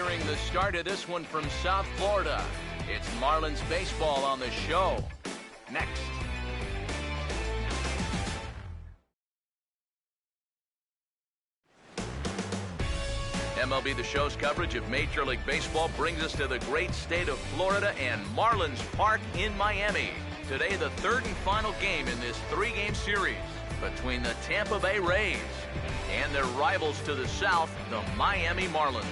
nearing the start of this one from South Florida. It's Marlins baseball on the show. Next. MLB The Show's coverage of Major League Baseball brings us to the great state of Florida and Marlins Park in Miami. Today, the third and final game in this three-game series between the Tampa Bay Rays and their rivals to the south, the Miami Marlins.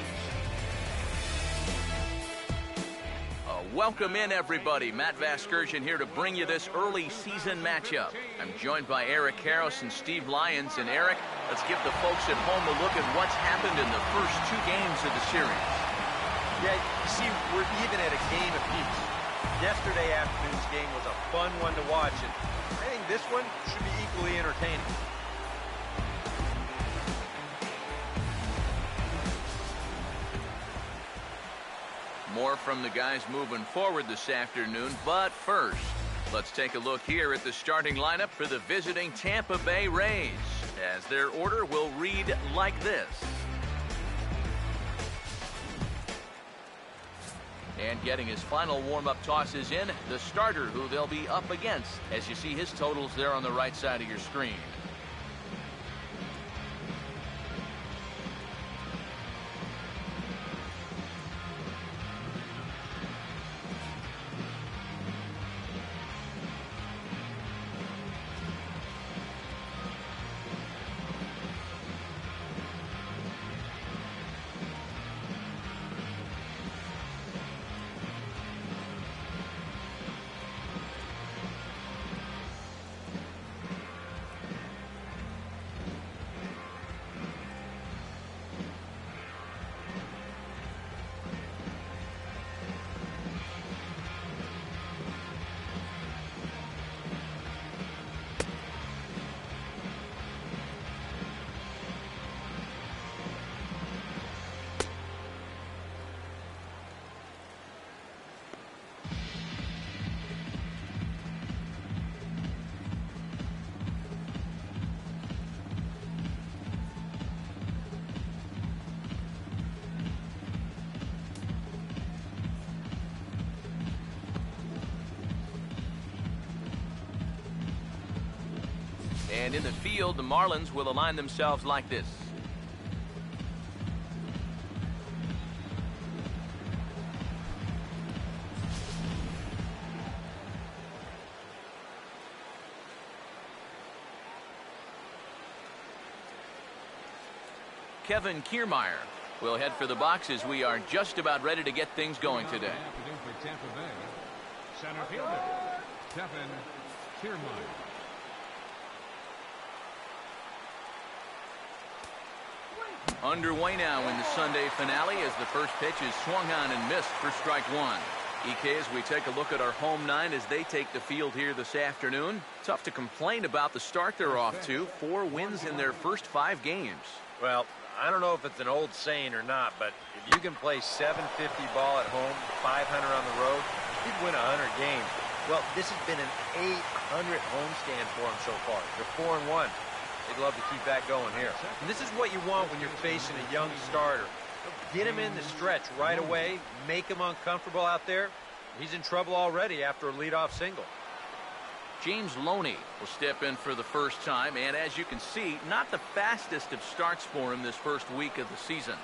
Welcome in, everybody. Matt Vasgersian here to bring you this early season matchup. I'm joined by Eric Karros and Steve Lyons. And Eric, let's give the folks at home a look at what's happened in the first two games of the series. Yeah, you see, we're even at a game apiece. Yesterday afternoon's game was a fun one to watch, and I think this one should be equally entertaining. More from the guys moving forward this afternoon, but first, let's take a look here at the starting lineup for the visiting Tampa Bay Rays, as their order will read like this. And getting his final warm-up tosses in, the starter who they'll be up against, as you see his totals there on the right side of your screen. And in the field, the Marlins will align themselves like this. Kevin Kiermaier will head for the box as we are just about ready to get things going today. Center fielder, Kevin Kiermaier. Underway now in the Sunday finale as the first pitch is swung on and missed for strike one. EK, as we take a look at our home nine as they take the field here this afternoon. Tough to complain about the start they're off to. 4 wins in their first 5 games. Well, I don't know if it's an old saying or not, but if you can play 750 ball at home, 500 on the road, you can win 100 games. Well, this has been an 800 homestand for them so far. They're 4-1. They'd love to keep that going here. And this is what you want when you're facing a young starter. Get him in the stretch right away, make him uncomfortable out there. He's in trouble already after a leadoff single. James Loney will step in for the first time, and as you can see, not the fastest of starts for him this first week of the season.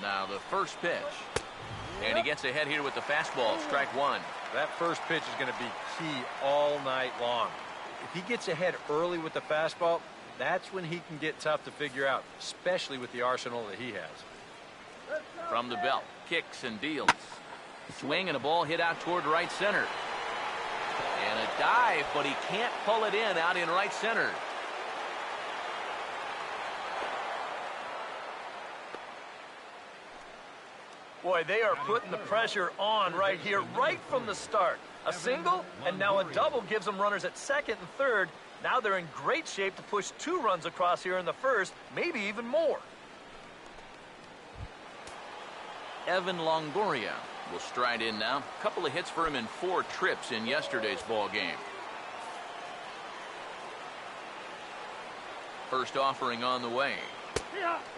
Now the first pitch. And he gets ahead here with the fastball, strike one. That first pitch is going to be key all night long. If he gets ahead early with the fastball, that's when he can get tough to figure out, especially with the arsenal that he has. From the belt, kicks and deals. Swing and a ball hit out toward right center. And a dive, but he can't pull it in out in right center. Boy, they are putting the pressure on right here, right from the start. A single, and now a double gives them runners at second and third. Now they're in great shape to push 2 runs across here in the first, maybe even more. Evan Longoria will stride in now. A couple of hits for him in 4 trips in yesterday's ball game. First offering on the way.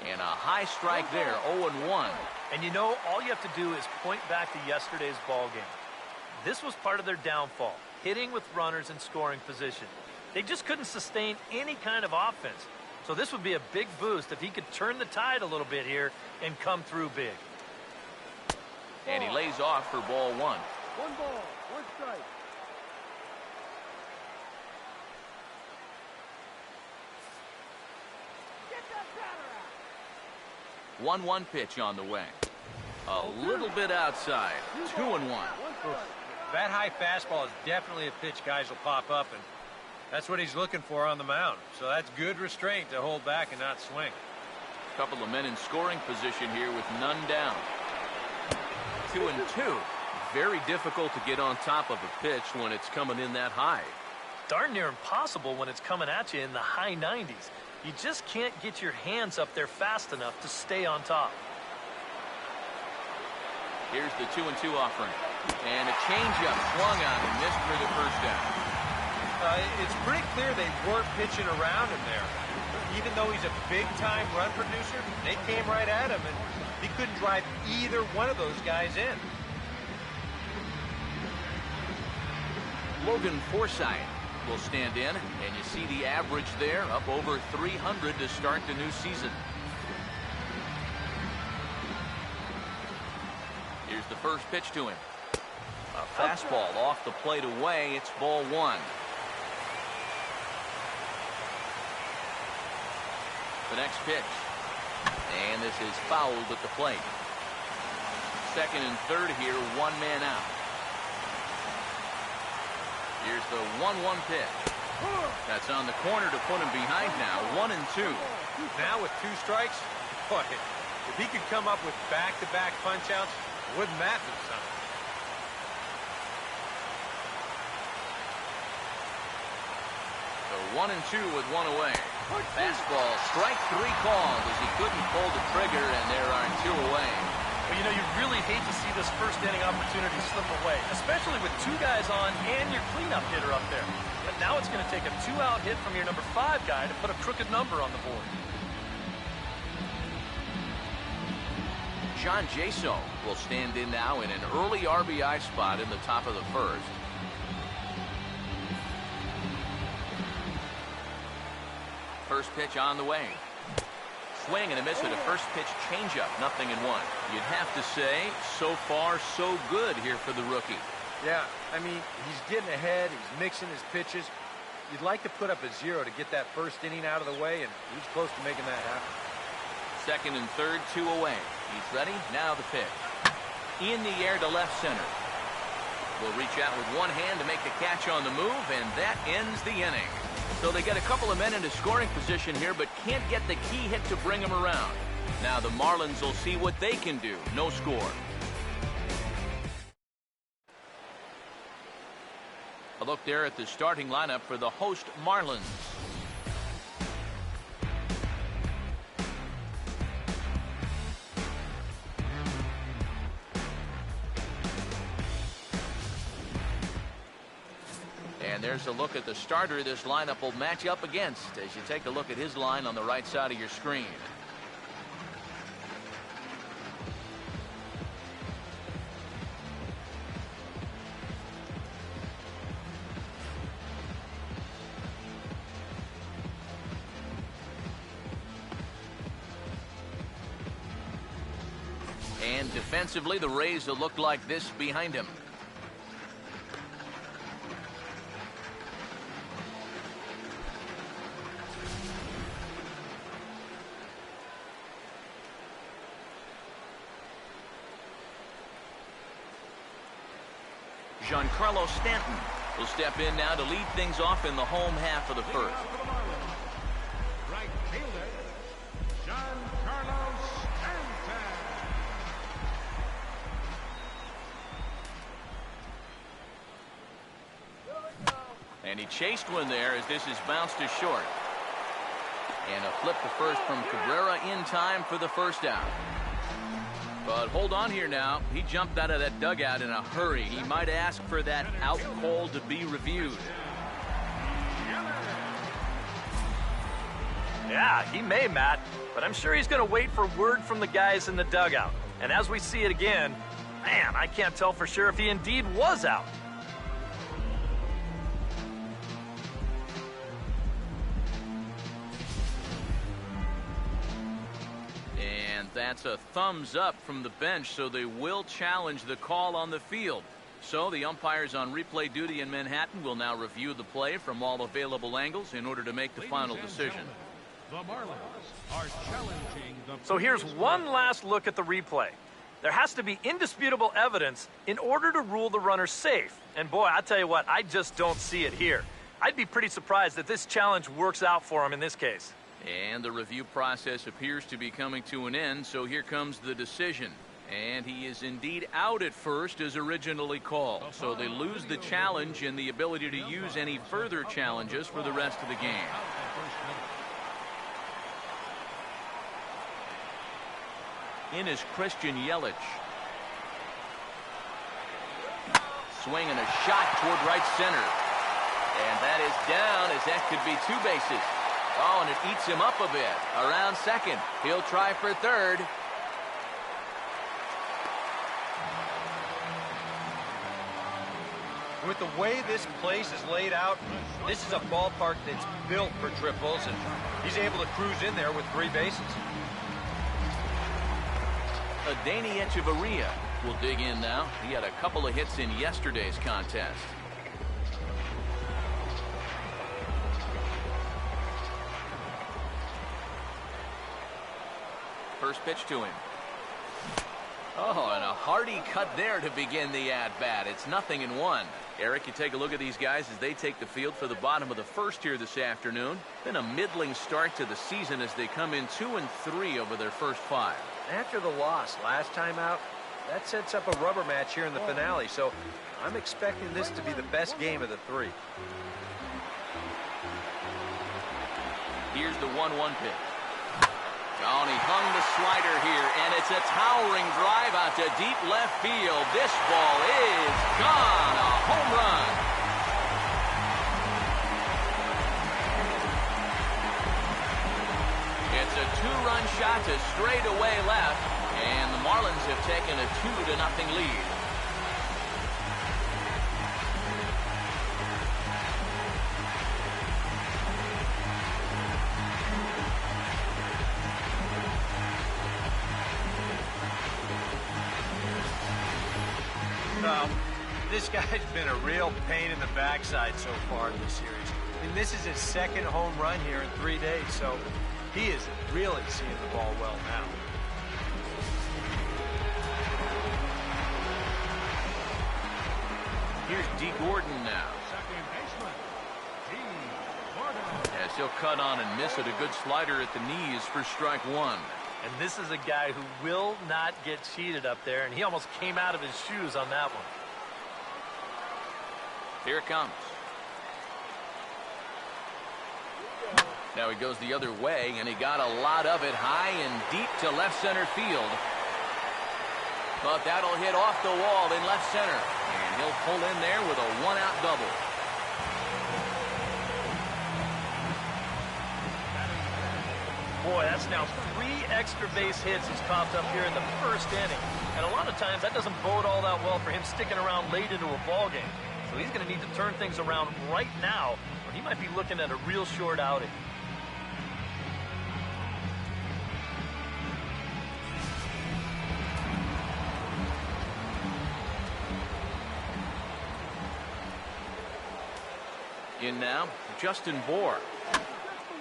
And a high strike there, 0-1. And you know, all you have to do is point back to yesterday's ball game. This was part of their downfall, hitting with runners in scoring position. They just couldn't sustain any kind of offense. So this would be a big boost if he could turn the tide a little bit here and come through big. And he lays off for ball 1. 1 ball, 1 strike. 1-1 pitch on the way. A little bit outside. 2-1. That high fastball is definitely a pitch guys will pop up, and that's what he's looking for on the mound. So that's good restraint to hold back and not swing. A couple of men in scoring position here with none down. 2-2. Very difficult to get on top of a pitch when it's coming in that high. Darn near impossible when it's coming at you in the high 90s. You just can't get your hands up there fast enough to stay on top. Here's the 2-2 offering. And a changeup swung on and missed for the first down. It's pretty clear they weren't pitching around him there. Even though he's a big-time run producer, they came right at him, and he couldn't drive either one of those guys in. Logan Forsythe will stand in, and you see the average there, up over 300 to start the new season. Here's the first pitch to him. A fastball off the plate away. It's ball 1. The next pitch. And this is fouled at the plate. Second and third here, 1 man out. Here's the 1-1 pitch. That's on the corner to put him behind now. 1-2. Now with 2 strikes, boy, if he could come up with back-to-back punch-outs, wouldn't that be something? So 1-2 with 1 away. Fastball, strike 3 called as he couldn't pull the trigger, and there are 2 away. Well, you know, you really hate to see this first inning opportunity slip away, especially with 2 guys on and your cleanup hitter up there. But now it's going to take a 2-out hit from your number 5 guy to put a crooked number on the board. John Jaso will stand in now in an early RBI spot in the top of the first. First pitch on the way. Swing and a miss at a first pitch changeup. 0-1. You'd have to say, so far, so good here for the rookie. Yeah, I mean, he's getting ahead. He's mixing his pitches. You'd like to put up a 0 to get that first inning out of the way, and he's close to making that happen. Second and third, 2 away. He's ready. Now the pitch. In the air to left center. Will reach out with one hand to make the catch on the move, and that ends the inning. So they get a couple of men into scoring position here, but can't get the key hit to bring them around. Now the Marlins will see what they can do. No score. A look there at the starting lineup for the host Marlins. And there's a look at the starter this lineup will match up against as you take a look at his line on the right side of your screen. And defensively, the Rays will look like this behind him. Giancarlo Stanton will step in now to lead things off in the home half of the first. Right fielder, Giancarlo Stanton. And he chased one there as this is bounced to short. And a flip to first from Cabrera in time for the first out. But hold on here now. He jumped out of that dugout in a hurry. He might ask for that out call to be reviewed. Yeah, he may, Matt, but I'm sure he's going to wait for word from the guys in the dugout. And as we see it again, man, I can't tell for sure if he indeed was out. And that's a thumbs up from the bench, so they will challenge the call on the field. So the umpires on replay duty in Manhattan will now review the play from all available angles in order to make the final decision. The Marlins are challenging the... So here's one last look at the replay. There has to be indisputable evidence in order to rule the runner safe. And boy, I tell you what, I just don't see it here. I'd be pretty surprised that this challenge works out for him in this case. And the review process appears to be coming to an end, so here comes the decision. And he is indeed out at first as originally called. So they lose the challenge and the ability to use any further challenges for the rest of the game. In is Christian Yelich. Swing and a shot toward right center. And that is down, as that could be two bases. Oh, and it eats him up a bit. Around second. He'll try for third. With the way this place is laid out, this is a ballpark that's built for triples, and he's able to cruise in there with 3 bases. Adeiny Echeverria will dig in now. He had a couple of hits in yesterday's contest. First pitch to him. Oh, and a hearty cut there to begin the at-bat. It's 0-1. Eric, you take a look at these guys as they take the field for the bottom of the first here this afternoon. Been a middling start to the season as they come in 2-3 over their first 5. After the loss last time out, that sets up a rubber match here in the finale, so I'm expecting this to be the best game of the 3. Here's the 1-1 pitch. Oh, and he hung the slider here, and it's a towering drive out to deep left field. This ball is gone. A home run. It's a 2-run shot to straightaway left, and the Marlins have taken a 2-0 lead. This guy's been a real pain in the backside so far in this series. And this is his 2nd home run here in 3 days, so he is really seeing the ball well now. Here's D. Gordon now. Second baseman, D. Gordon. As he'll cut on and miss it. A good slider at the knees for strike 1. And this is a guy who will not get cheated up there, and he almost came out of his shoes on that one. Here it comes. Now he goes the other way, and he got a lot of it high and deep to left center field. But that'll hit off the wall in left center. And he'll pull in there with a 1-out double. Boy, that's now 3 extra base hits he's coughed up here in the first inning. And a lot of times that doesn't bode all that well for him sticking around late into a ball game. So he's going to need to turn things around right now, or he might be looking at a real short outing. In now, Justin Bohr.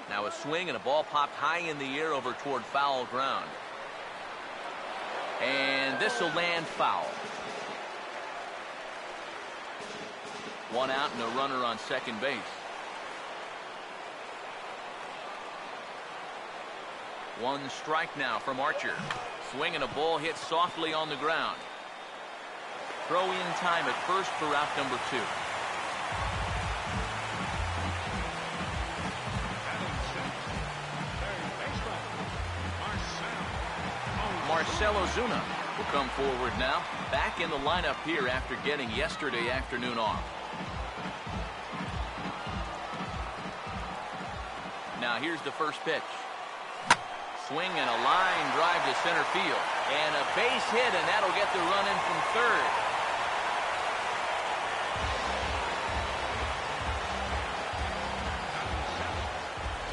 Now a swing and a ball popped high in the air over toward foul ground. And this will land foul. 1 out and a runner on second base. 1 strike now from Archer. Swing and a ball hit softly on the ground. Throw in time at first for out number 2. Marcell Ozuna will come forward now. Back in the lineup here after getting yesterday afternoon off. Now here's the first pitch. Swing and a line drive to center field. And a base hit, and that'll get the run in from third.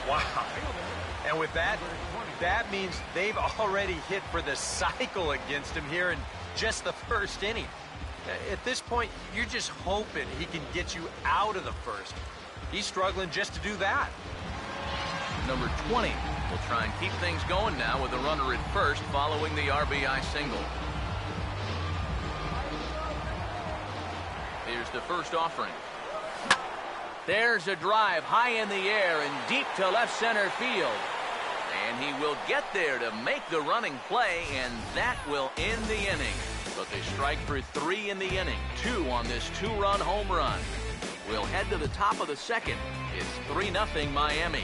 Wow. And with that, that means they've already hit for the cycle against him here in just the first inning. At this point, you're just hoping he can get you out of the first. He's struggling just to do that. Number 20 will try and keep things going now with a runner at first following the RBI single. Here's the first offering. There's a drive high in the air and deep to left center field. And he will get there to make the running play, and that will end the inning. But they strike for 3 in the inning, 2 on this 2-run home run. We'll head to the top of the second. It's 3-0 Miami.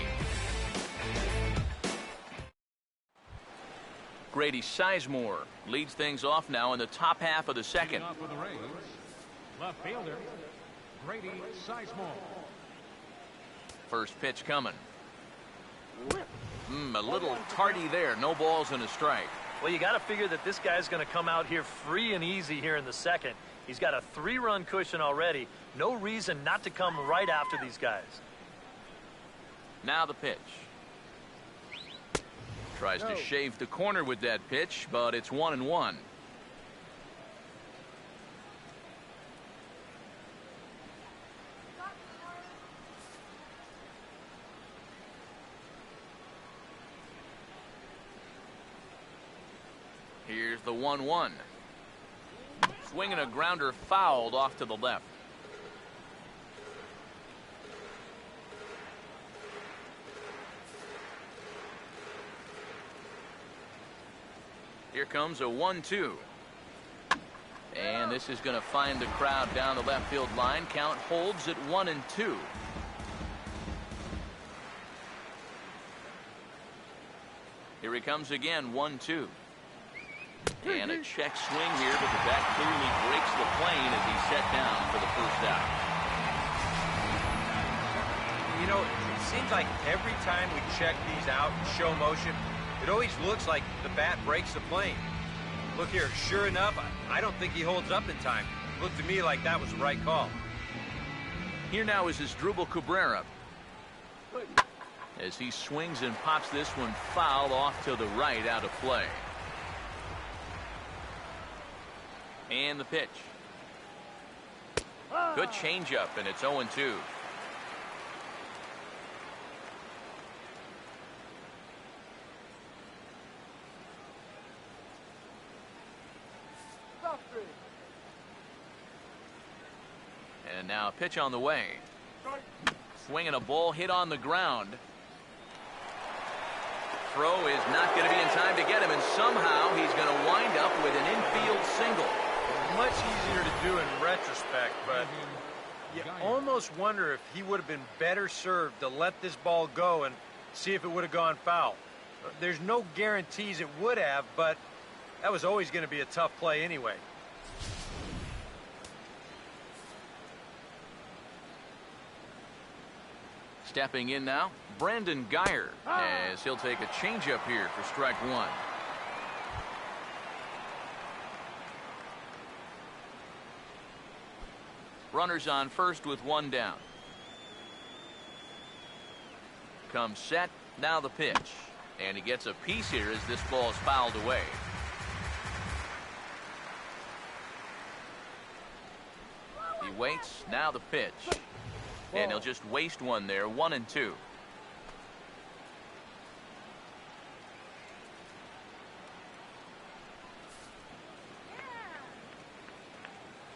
Grady Sizemore leads things off now in the top half of the second. Off with the Rays, left fielder, Grady Sizemore. First pitch coming. A little tardy there. No balls and a strike. Well, you got to figure that this guy's going to come out here free and easy here in the second. He's got a 3-run cushion already. No reason not to come right after these guys. Now the pitch. Tries to shave the corner with that pitch, but it's 1-1. Here's the 1-1. Swinging a grounder fouled off to the left. Here comes a 1-2. And this is going to find the crowd down the left field line. Count holds at 1-2. Here he comes again, 1-2. And a check swing here, but the bat clearly breaks the plane as he's set down for the first out. You know, it seems like every time we check these out in show motion, it always looks like the bat breaks the plane. Look here, sure enough, I don't think he holds up in time. It looked to me like that was the right call. Here now is Asdrubal Cabrera. As he swings and pops this one foul off to the right, out of play. And the pitch. Good changeup, and it's 0-2. And now a pitch on the way. Swinging a ball hit on the ground. Throw is not going to be in time to get him, and somehow he's going to wind up with an infield single. Much easier to do in retrospect, but you almost wonder if he would have been better served to let this ball go and see if it would have gone foul. There's no guarantees it would have, but that was always going to be a tough play anyway. Stepping in now, Brandon Geyer, as he'll take a changeup here for strike 1. Runners on first with 1 down. Comes set, now the pitch. And he gets a piece here as this ball is fouled away. He waits, now the pitch. And he'll just waste one there, 1-2.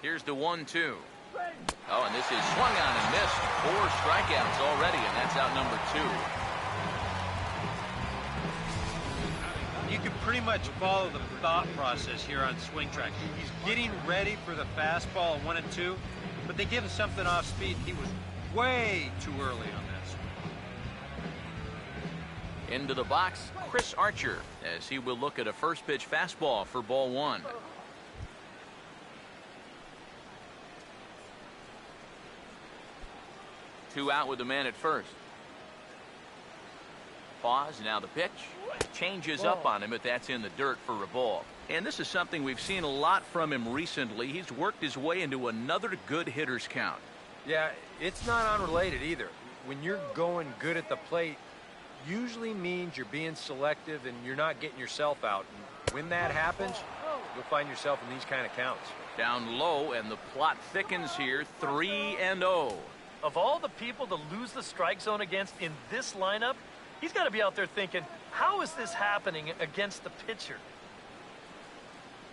Here's the 1-2. Oh, and this is swung on and missed. 4 strikeouts already, and that's out number 2. You can pretty much follow the thought process here on Swing Track. He's getting ready for the fastball at 1-2, but they give him something off speed. He was way too early on that swing. Into the box, Chris Archer, as he will look at a first pitch fastball for ball one. Two out with the man at first. Pause, now the pitch. Changes up on him, but that's in the dirt for a ball. And this is something we've seen a lot from him recently. He's worked his way into another good hitter's count. Yeah, it's not unrelated either. When you're going good at the plate, usually means you're being selective and you're not getting yourself out. And when that happens, you'll find yourself in these kind of counts. Down low, and the plot thickens here, 3-0. Of all the people to lose the strike zone against in this lineup, he's got to be out there thinking, how is this happening against the pitcher?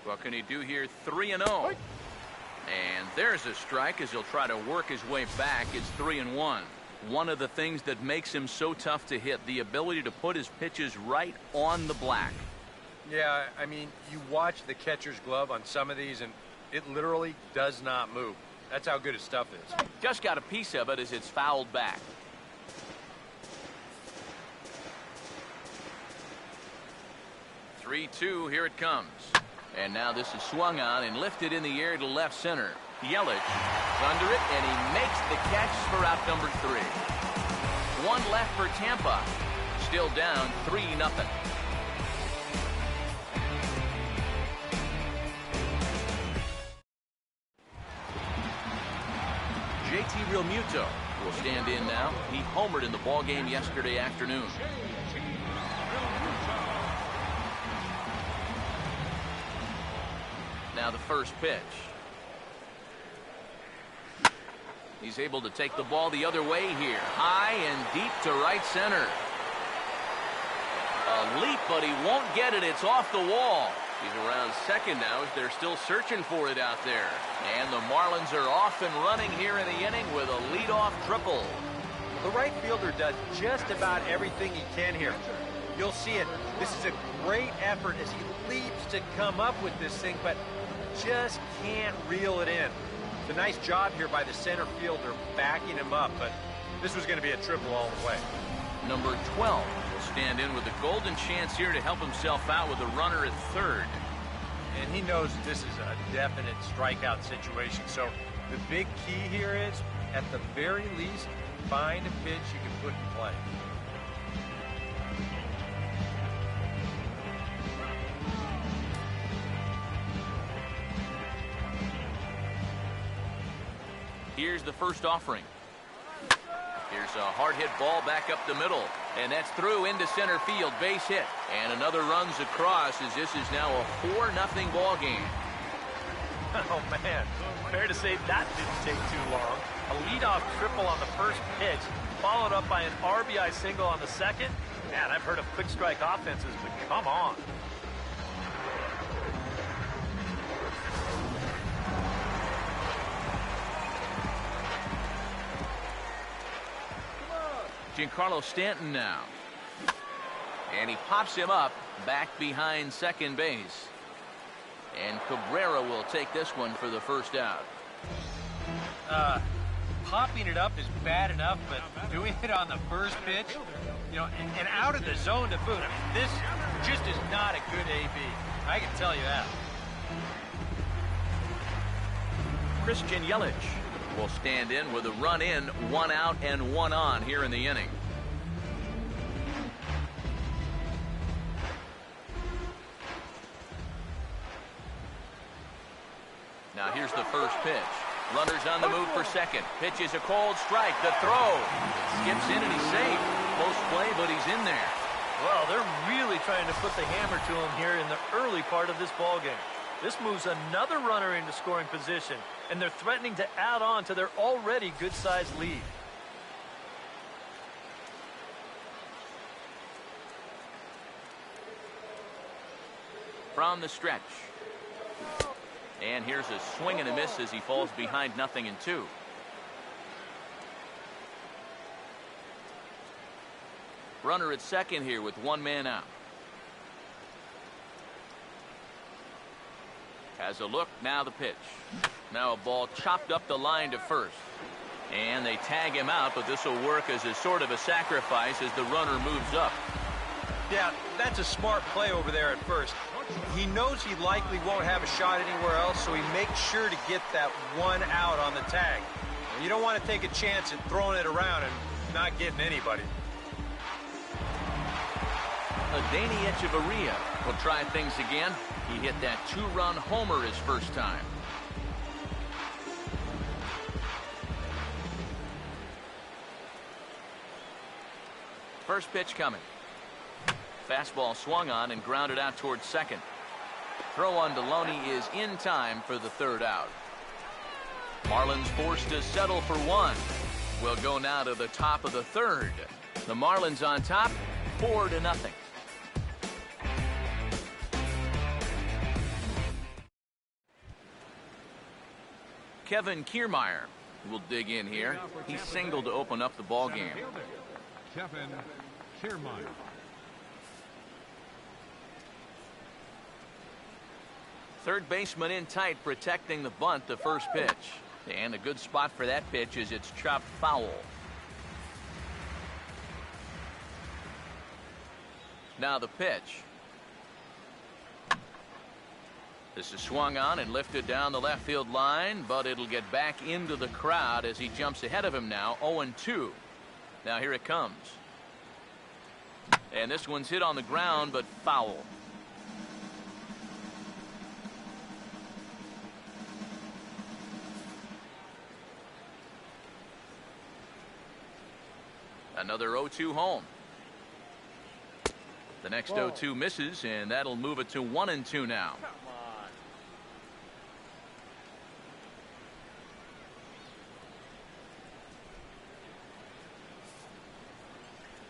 What can he do here? 3-0. And there's a strike as he'll try to work his way back. It's 3-1. One of the things that makes him so tough to hit, the ability to put his pitches right on the black. Yeah, I mean, you watch the catcher's glove on some of these, and it literally does not move. That's how good his stuff is. Just got a piece of it as it's fouled back. 3-2, here it comes. And now this is swung on and lifted in the air to left center. Yelich under it, and he makes the catch for out number 3. One left for Tampa. Still down 3-0. JT Realmuto will stand in now. He homered in the ballgame yesterday afternoon. Now the first pitch. He's able to take the ball the other way here. High and deep to right center. A leap, but he won't get it. It's off the wall. He's around second now as they're still searching for it out there. And the Marlins are off and running here in the inning with a leadoff triple. The right fielder does just about everything he can here. You'll see it. This is a great effort as he leaps to come up with this thing, but just can't reel it in. It's a nice job here by the center fielder backing him up, but this was going to be a triple all the way. Number 12 will stand in with a golden chance here to help himself out with a runner at third. And he knows this is a definite strikeout situation, so the big key here is, at the very least, find a pitch you can put in play. Here's the first offering. Here's a hard hit ball back up the middle, and that's through into center field, base hit, and another runs across as this is now a 4-0 ball game. Oh man, fair to say that didn't take too long. A leadoff triple on the first pitch, followed up by an RBI single on the second. Man, I've heard of quick strike offenses, but come on. Giancarlo Stanton now. And he pops him up back behind second base. And Cabrera will take this one for the first out. Popping it up is bad enough, but doing it on the first pitch, you know, and out of the zone to boot. I mean, this just is not a good AB. I can tell you that. Christian Yelich will stand in with a run in, 1 out and 1 on here in the inning. Now here's the first pitch. Runners on the move for second. Pitch is a cold strike. The throw. Skips in and he's safe. Close play, but he's in there. Well, they're really trying to put the hammer to him here in the early part of this ballgame. This moves another runner into scoring position, and they're threatening to add on to their already good-sized lead. From the stretch. And here's a swing and a miss as he falls behind 0-2. Runner at second here with 1 man out. Has a look, now the pitch. Now a ball chopped up the line to first. And they tag him out, but this will work as a sort of a sacrifice as the runner moves up. Yeah, that's a smart play over there at first. He knows he likely won't have a shot anywhere else, so he makes sure to get that one out on the tag. You don't want to take a chance at throwing it around and not getting anybody. Danny Echeverria will try things again. He hit that two-run homer his first time. First pitch coming. Fastball swung on and grounded out towards second. Throw on Deloney is in time for the third out. Marlins forced to settle for one. We'll go now to the top of the third. The Marlins on top, 4-0. Kevin Kiermaier will dig in here. He singled to open up the ball game. Kevin Kiermaier. Third baseman in tight, protecting the bunt, the first pitch. And a good spot for that pitch is it's chopped foul. Now the pitch. This is swung on and lifted down the left field line, but it'll get back into the crowd as he jumps ahead of him now, 0-2. Now here it comes. And this one's hit on the ground, but foul. Another 0-2 home. The next 0-2 misses, and that'll move it to 1-2 now. Come on.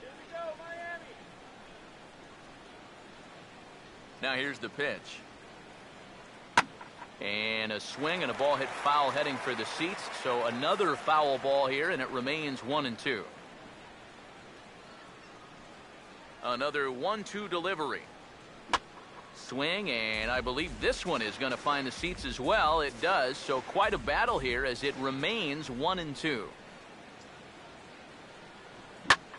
Here we go, Miami. Now here's the pitch. And a swing and a ball hit foul heading for the seats. So another foul ball here, and it remains 1-2. Another 1-2 delivery. Swing, and I believe this one is going to find the seats as well. It does, so quite a battle here as it remains 1-2.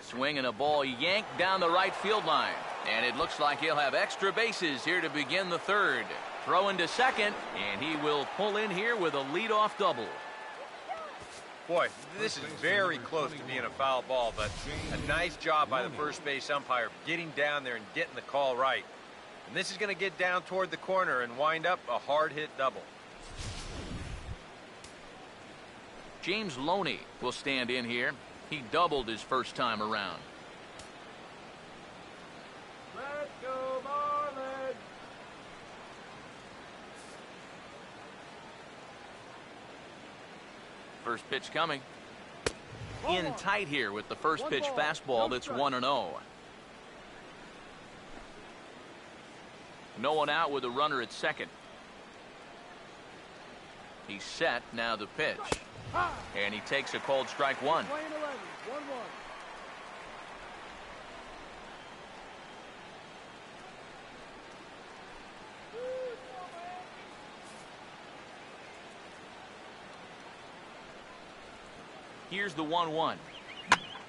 Swing and a ball yanked down the right field line. And it looks like he'll have extra bases here to begin the third. Throw into second, and he will pull in here with a leadoff double. Boy, this is very close to being a foul ball, but a nice job by the first base umpire getting down there and getting the call right. And this is going to get down toward the corner and wind up a hard-hit double. James Loney will stand in here. He doubled his first time around. Let's go, Marlins. First pitch coming. In tight here with the first pitch fastball. That's 1-0. No one out with a runner at second. He's set. Now the pitch. And he takes a called strike one. Playing 11, 1-1. Here's the 1-1.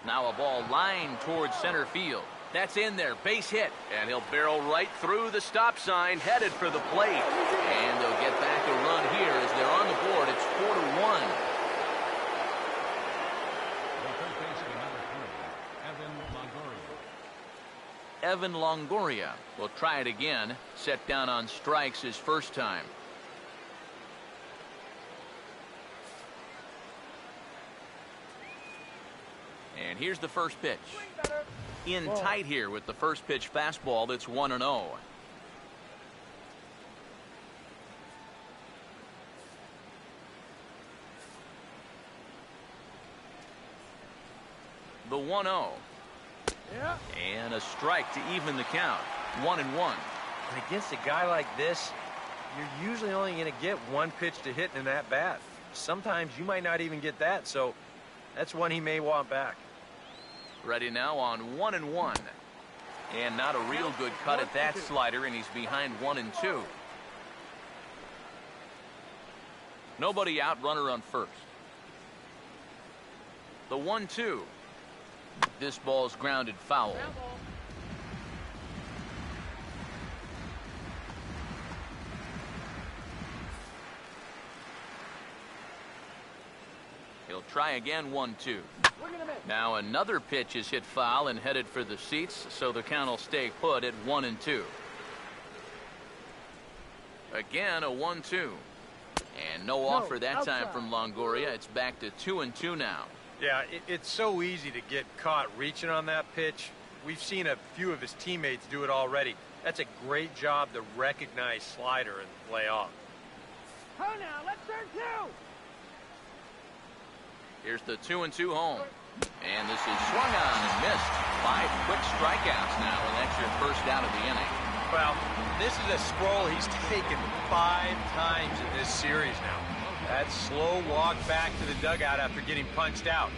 Now a ball lined towards center field. That's in there, base hit, and he'll barrel right through the stop sign, headed for the plate. And they'll get back a run here as they're on the board. It's 4-1. The third baseman, number 3, Evan Longoria will try it again. Set down on strikes his first time. And here's the first pitch. In tight here with the first pitch fastball. That's 1-0. The 1-0. Yeah. And a strike to even the count. 1-1. And against a guy like this, you're usually only going to get one pitch to hit in that bat. Sometimes you might not even get that, so that's one he may want back. Ready now on 1-1. And not a real good cut at that slider, and he's behind 1-2. Nobody out, runner on first. The 1-2. This ball's grounded foul. He'll try again, 1-2. Now another pitch is hit foul and headed for the seats, so the count will stay put at 1-2. Again, a 1-2. And no offer that time from Longoria. It's back to 2-2 now. Yeah, it's so easy to get caught reaching on that pitch. We've seen a few of his teammates do it already. That's a great job to recognize slider and lay off. Oh, now, let's turn 2. Here's the 2-2 home. And this is swung on and missed. 5 quick strikeouts now, and that's your first out of the inning. Well, this is a scroll he's taken 5 times in this series now. That slow walk back to the dugout after getting punched out.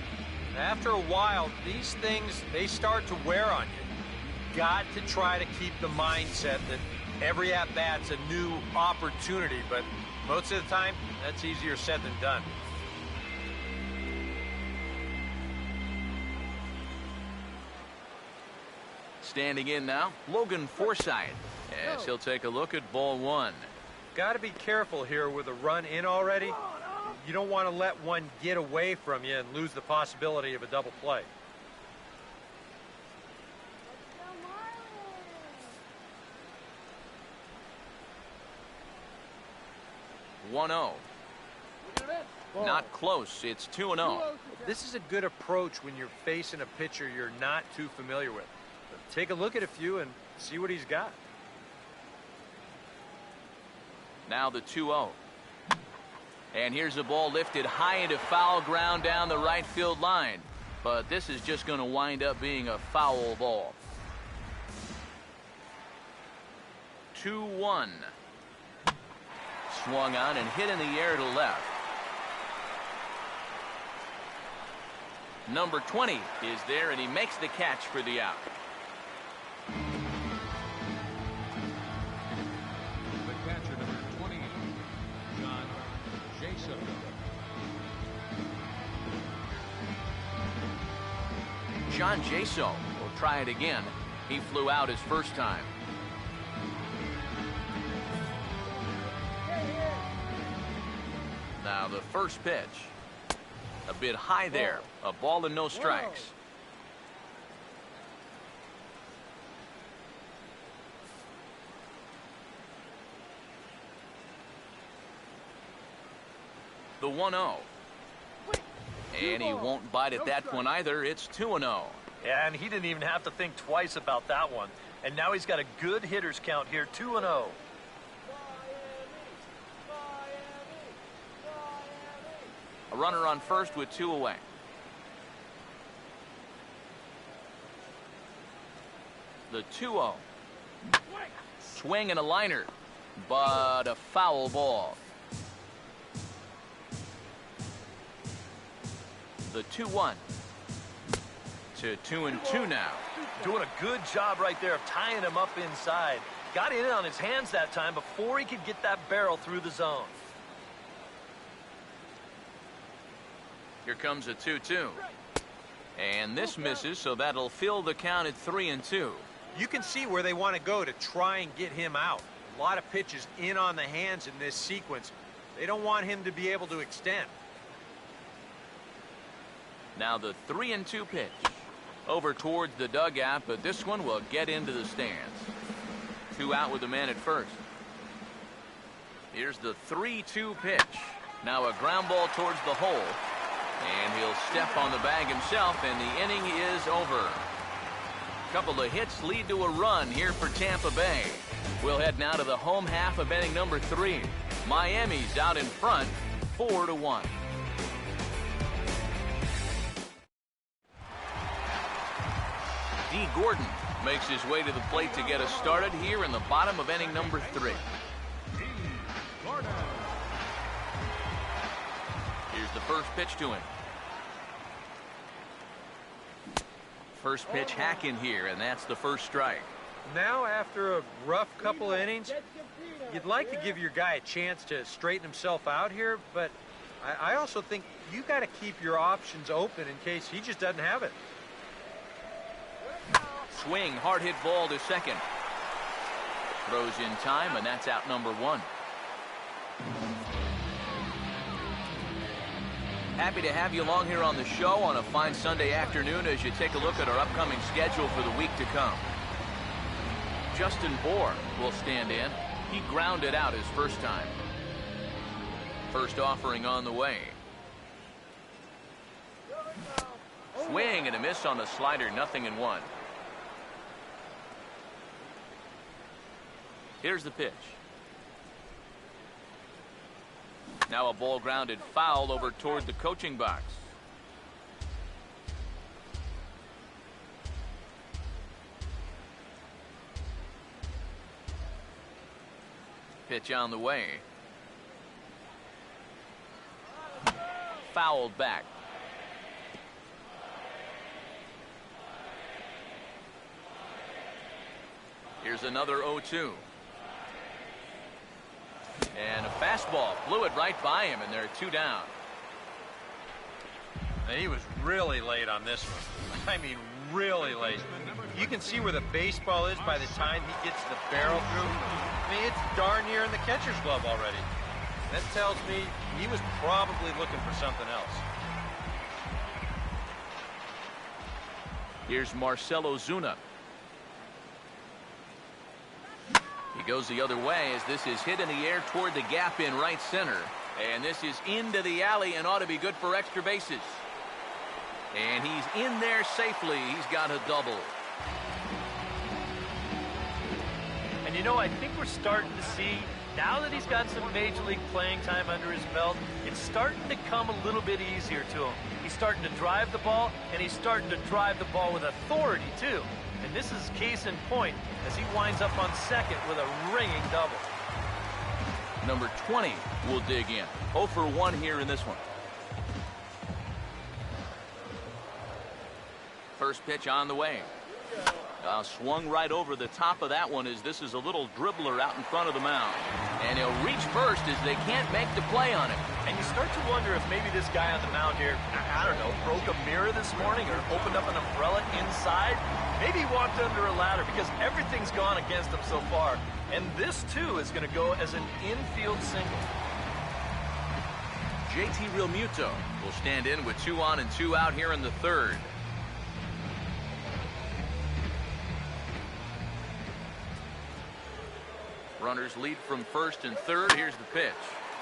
After a while, these things, they start to wear on you. Got to try to keep the mindset that every at-bat's a new opportunity, but most of the time, that's easier said than done. Standing in now, Logan Forsythe, as he'll take a look at ball 1. Got to be careful here with a run in already. You don't want to let one get away from you and lose the possibility of a double play. One 1-0. Not close. It's 2-0. This is a good approach when you're facing a pitcher you're not too familiar with. But take a look at a few and see what he's got. Now the 2-0. And here's a ball lifted high into foul ground down the right field line. But this is just going to wind up being a foul ball. 2-1. Swung on and hit in the air to left. Number 20 is there, and he makes the catch for the out. The catcher, number 20, John Jason. John Jaso will try it again. He flew out his first time. Now the first pitch. A bit high there. A ball and no strikes. The 1-0. And he won't bite at that one either. It's 2-0. Yeah, and he didn't even have to think twice about that one. And now he's got a good hitter's count here, 2-0. A runner on first with 2 away. The 2-0. Swing and a liner, but a foul ball. The 2-1 to 2-2 now. Doing a good job right there of tying him up inside. Got in on his hands that time before he could get that barrel through the zone. Here comes a 2-2. And this misses, so that'll fill the count at 3-2. You can see where they want to go to try and get him out. A lot of pitches in on the hands in this sequence. They don't want him to be able to extend. Now the 3-2 pitch. Over towards the dugout, but this one will get into the stands. 2 out with the man at first. Here's the 3-2 pitch. Now a ground ball towards the hole. And he'll step on the bag himself, and the inning is over. A couple of hits lead to a run here for Tampa Bay. We'll head now to the home half of inning number 3. Miami's out in front, 4-1. D. Gordon makes his way to the plate to get us started here in the bottom of inning number 3. Here's the first pitch to him. First pitch hack in here, and that's the first strike. Now, after a rough couple of innings, you'd like to give your guy a chance to straighten himself out here, but I also think you got to keep your options open in case he just doesn't have it. Swing, hard hit ball to second. Throws in time, and that's out number 1. Happy to have you along here on the show on a fine Sunday afternoon as you take a look at our upcoming schedule for the week to come. Justin Bohr will stand in. He grounded out his first time. First offering on the way. Swing and a miss on the slider, 0-1. Here's the pitch. Now a ball grounded foul over toward the coaching box. Pitch on the way. Fouled back. Here's another 0-2. And a fastball blew it right by him, and they're 2 down. And he was really late on this one. I mean, really late. You can see where the baseball is by the time he gets the barrel through. I mean, it's darn near in the catcher's glove already. That tells me he was probably looking for something else. Here's Marcelo Zuna. He goes the other way as this is hit in the air toward the gap in right center. And this is into the alley and ought to be good for extra bases. And he's in there safely. He's got a double. And you know, I think we're starting to see, now that he's got some major league playing time under his belt, it's starting to come a little bit easier to him. He's starting to drive the ball, and he's starting to drive the ball with authority, too. And this is case in point as he winds up on second with a ringing double. Number 20 will dig in. 0 for 1 here in this one. First pitch on the way. Swung right over the top of that one as this is a little dribbler out in front of the mound. And he'll reach first as they can't make the play on him. And you start to wonder if maybe this guy on the mound here, I don't know, broke a mirror this morning or opened up an umbrella inside. Maybe he walked under a ladder because everything's gone against him so far. And this, too, is going to go as an infield single. JT Realmuto will stand in with 2 on and 2 out here in the third. Runners lead from first and third. Here's the pitch.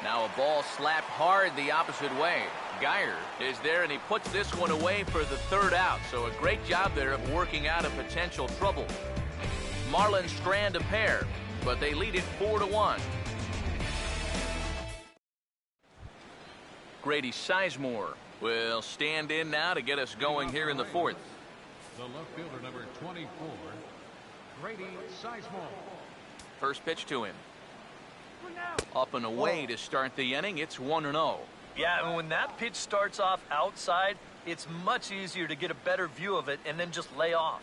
Now a ball slapped hard the opposite way. Geyer is there, and he puts this one away for the third out. So a great job there of working out a potential trouble. Marlins strand a pair, but they lead it 4-1. Grady Sizemore will stand in now to get us going here in the fourth. The left fielder, number 24, Grady Sizemore. First pitch to him. Up and away to start the inning. It's 1-0. Yeah, and when that pitch starts off outside, it's much easier to get a better view of it and then just lay off.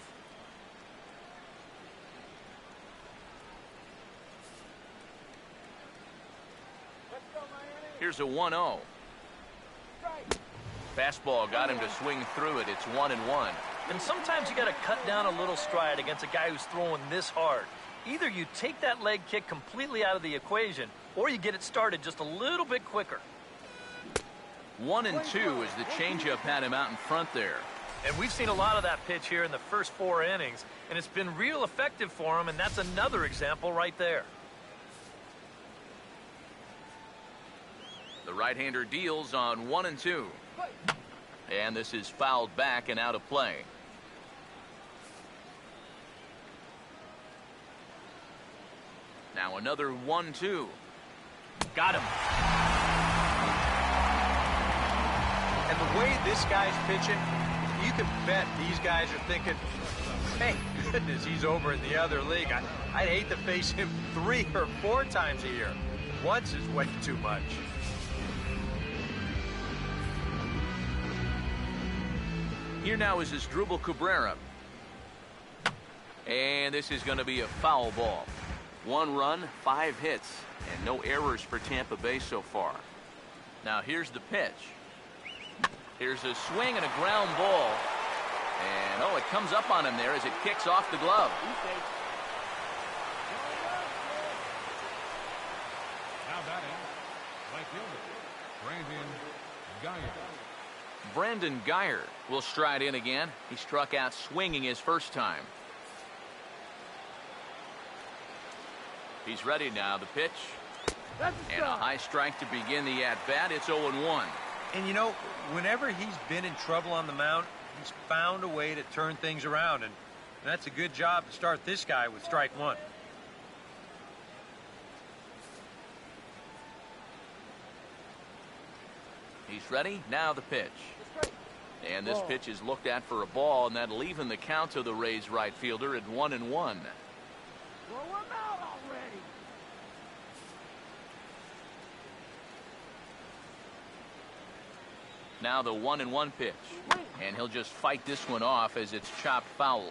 Here's a 1-0. Fastball got him to swing through it. It's 1-1. And sometimes you got to cut down a little stride against a guy who's throwing this hard. Either you take that leg kick completely out of the equation, or you get it started just a little bit quicker. 1-2 as the changeup had him out in front there. And we've seen a lot of that pitch here in the first 4 innings, and it's been real effective for him, and that's another example right there. The right-hander deals on 1-2. And this is fouled back and out of play. Now another 1-2. Got him. And the way this guy's pitching, you can bet these guys are thinking, hey, goodness, he's over in the other league. I'd hate to face him 3 or 4 times a year. Once is way too much. Here now is Asdrubal Cabrera. And this is going to be a foul ball. 1 run, 5 hits, and no errors for Tampa Bay so far. Now here's the pitch. Here's a swing and a ground ball. And, oh, it comes up on him there as it kicks off the glove. Now batting, right fielder, Brandon Geyer. Brandon Geyer will stride in again. He struck out swinging his first time. He's ready now. The pitch. And a high strike to begin the at-bat. It's 0-1. And you know, whenever he's been in trouble on the mound, he's found a way to turn things around. And that's a good job to start this guy with strike one. He's ready. Now the pitch. And this pitch is looked at for a ball, and that'll even the count to the Rays right fielder at 1-1. Throw him out already. Now the 1-1 pitch. And he'll just fight this one off as it's chopped foul.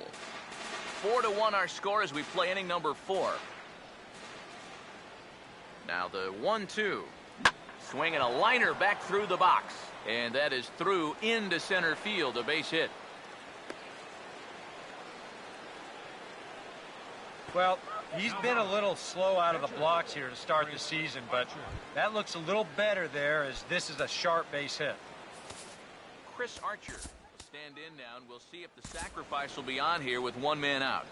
4-1 our score as we play inning number 4. Now the 1-2. Swinging a liner back through the box. And that is through into center field, a base hit. Well, he's been a little slow out of the blocks here to start the season, but that looks a little better there as this is a sharp base hit. Chris Archer will stand in now, and we'll see if the sacrifice will be on here with one man out.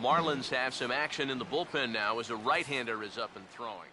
Marlins have some action in the bullpen now as a right-hander is up and throwing.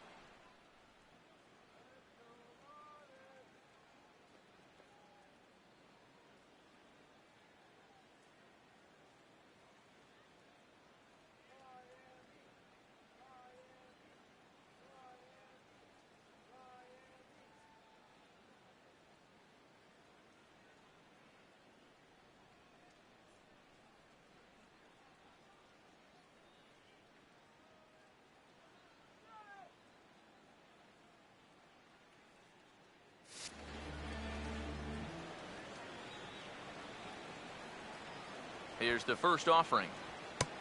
Here's the first offering.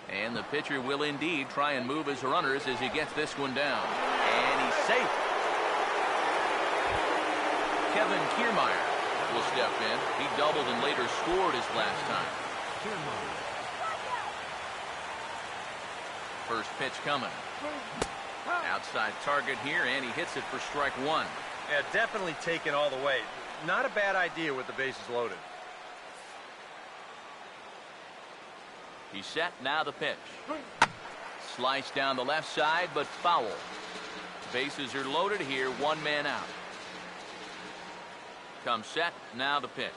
And the pitcher will indeed try and move his runners as he gets this one down. And he's safe. Kevin Kiermaier will step in. He doubled and later scored his last time. First pitch coming. Outside target here, and he hits it for strike one. Yeah, definitely taken all the way. Not a bad idea with the bases loaded. He's set. Now the pitch. Slice down the left side, but foul. Bases are loaded here. One man out. Comes set. Now the pitch.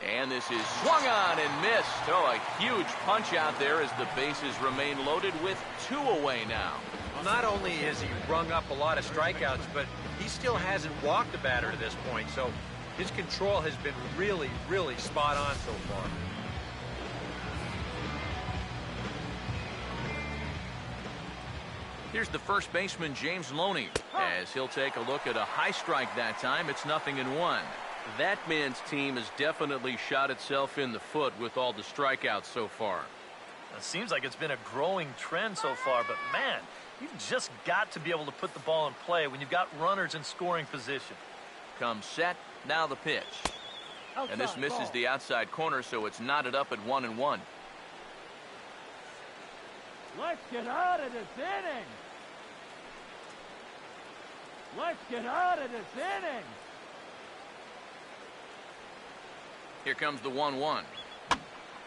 And this is swung on and missed. Oh, a huge punch out there as the bases remain loaded with two away now. Not only has he rung up a lot of strikeouts, but he still hasn't walked a batter to this point. So his control has been really, really spot on so far. Here's the first baseman, James Loney, as he'll take a look at a high strike that time. It's 0-1. That man's team has definitely shot itself in the foot with all the strikeouts so far. It seems like it's been a growing trend so far, but man, you've just got to be able to put the ball in play when you've got runners in scoring position. Comes set. Now the pitch. And this misses the outside corner, so it's knotted up at 1-1. Let's get out of this inning. Let's get out of this inning. Here comes the 1-1.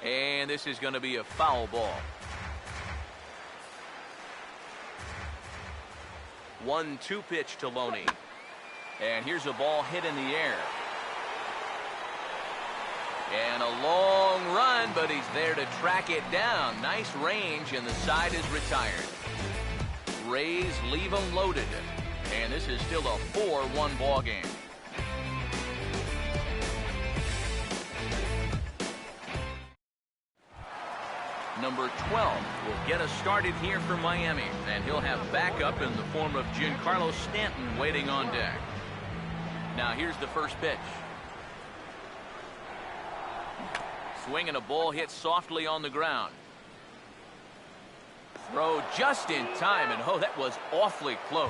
And this is going to be a foul ball. 1-2 pitch to Loney. And here's a ball hit in the air. And a long run, but he's there to track it down. Nice range, and the side is retired. Rays leave them loaded. And this is still a 4-1 ball game. number 12, will get us started here for Miami, and he'll have backup in the form of Giancarlo Stanton waiting on deck. Now here's the first pitch. Swing and a ball hit softly on the ground. Throw just in time, and oh, that was awfully close.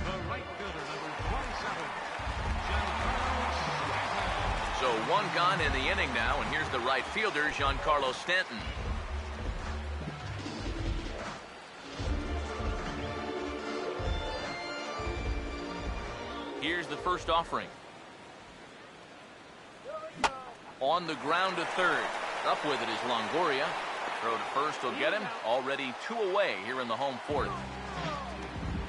The right fielder, number 27, So one gone in the inning now, and here's the right fielder, Giancarlo Stanton. Here's the first offering. On the ground to third. Up with it is Longoria. Throw to first will get him. Already 2 away here in the home fourth.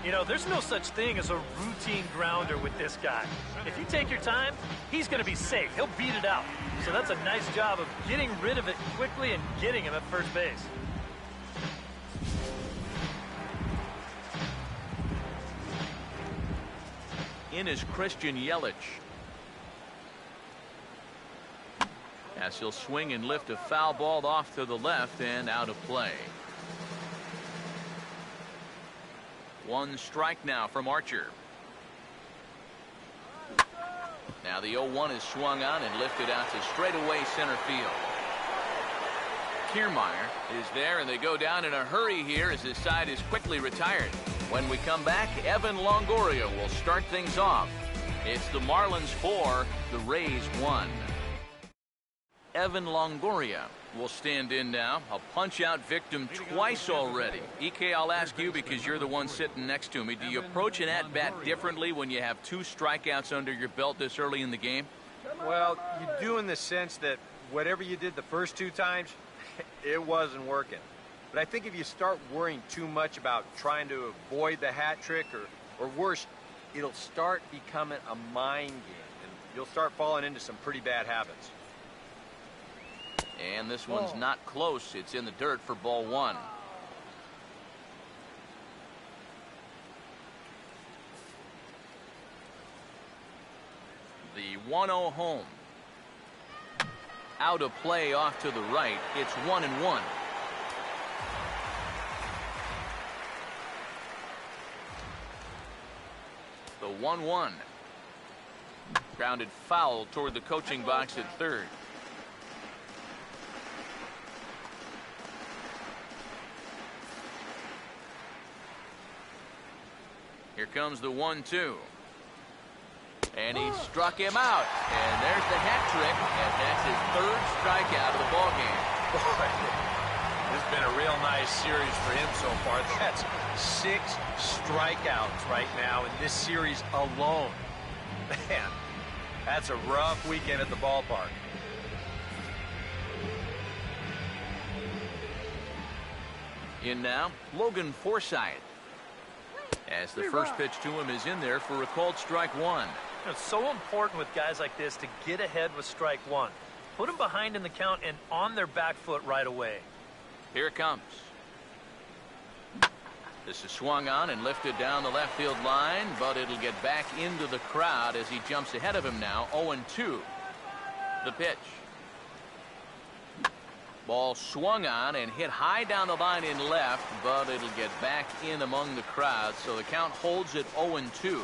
You know, there's no such thing as a routine grounder with this guy. If you take your time, he's going to be safe. He'll beat it out. So that's a nice job of getting rid of it quickly and getting him at first base. In is Christian Yelich. As he'll swing and lift a foul ball off to the left and out of play. 1 strike now from Archer. Now the 0-1 is swung on and lifted out to straightaway center field. Kiermaier is there, and they go down in a hurry here as his side is quickly retired. When we come back, Evan Longoria will start things off. It's the Marlins 4, the Rays 1. Evan Longoria will stand in now. A punch-out victim twice already. EK, I'll ask you because you're the one sitting next to me. Do you approach an at-bat differently when you have 2 strikeouts under your belt this early in the game? Well, you do in the sense that whatever you did the first 2 times, it wasn't working. But I think if you start worrying too much about trying to avoid the hat trick, or worse, it'll start becoming a mind game, and you'll start falling into some pretty bad habits. And this one's not close. It's in the dirt for ball 1. The 1-0 home. Out of play off to the right. It's 1-1. The 1-1. Grounded foul toward the coaching box at third. Here comes the 1-2. And he struck him out. And there's the hat trick. And that's his 3rd strikeout of the ballgame. Boy, this has been a real nice series for him so far. That's 6 strikeouts right now in this series alone. Man, that's a rough weekend at the ballpark. In now, Logan Forsythe. As the first pitch to him is in there for a called strike 1. It's so important with guys like this to get ahead with strike 1. Put them behind in the count and on their back foot right away. Here it comes. This is swung on and lifted down the left field line, but it'll get back into the crowd as he jumps ahead of him now. 0-2. The pitch. Ball swung on and hit high down the line in left, but it'll get back in among the crowd, so the count holds at 0-2.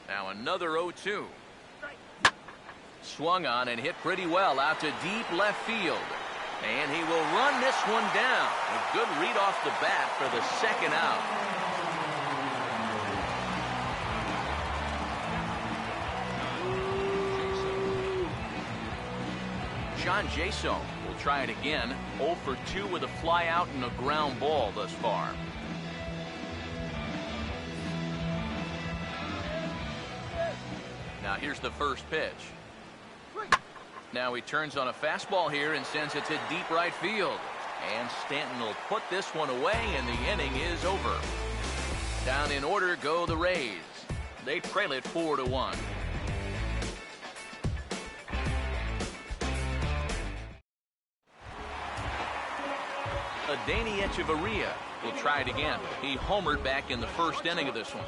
Now another 0-2. Swung on and hit pretty well out to deep left field. And he will run this one down. A good read off the bat for the 2nd out. John Jason will try it again. 0 for 2 with a fly out and a ground ball thus far. Now here's the first pitch. Now he turns on a fastball here and sends it to deep right field. And Stanton will put this one away, and the inning is over. Down in order go the Rays. They trail it 4-1. will try it again. He homered back in the first inning of this one.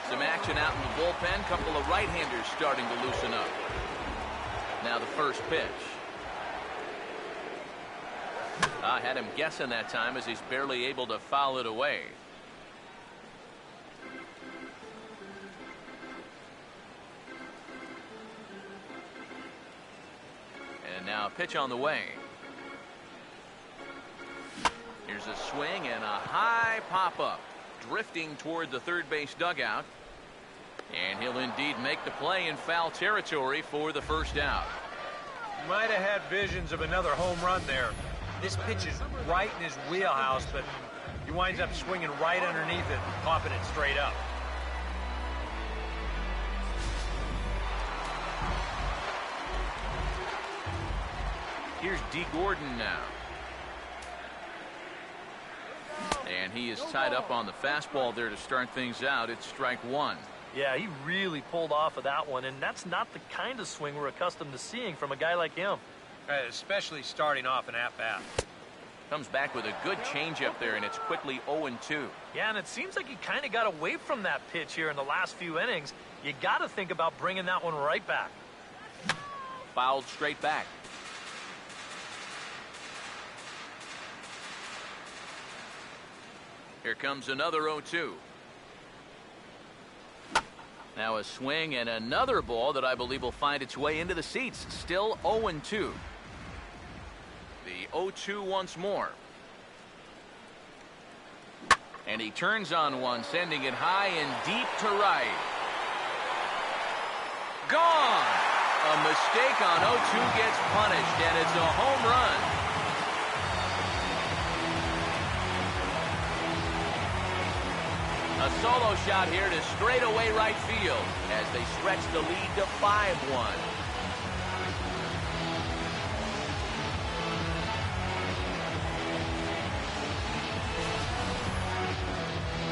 Some action out in the bullpen. Couple of right-handers starting to loosen up. Now the first pitch. I had him guessing that time as he's barely able to foul it away. And now a pitch on the way. Here's a swing and a high pop-up. Drifting toward the third base dugout. And he'll indeed make the play in foul territory for the first out. Might have had visions of another home run there. This pitch is right in his wheelhouse, but he winds up swinging right underneath it, popping it straight up. Here's D. Gordon now. And he is tied up on the fastball there to start things out. It's strike one. Yeah, he really pulled off of that one, and that's not the kind of swing we're accustomed to seeing from a guy like him. Especially starting off an at-bat. Comes back with a good changeup there, and it's quickly 0-2. Yeah, and it seems like he kind of got away from that pitch here in the last few innings. You got to think about bringing that one right back. Fouled straight back. Here comes another 0-2. Now a swing and another ball that I believe will find its way into the seats. Still 0-2. The 0-2 once more. And he turns on one, sending it high and deep to right. Gone! A mistake on 0-2 gets punished, and it's a home run. A solo shot here to straightaway right field as they stretch the lead to 5-1.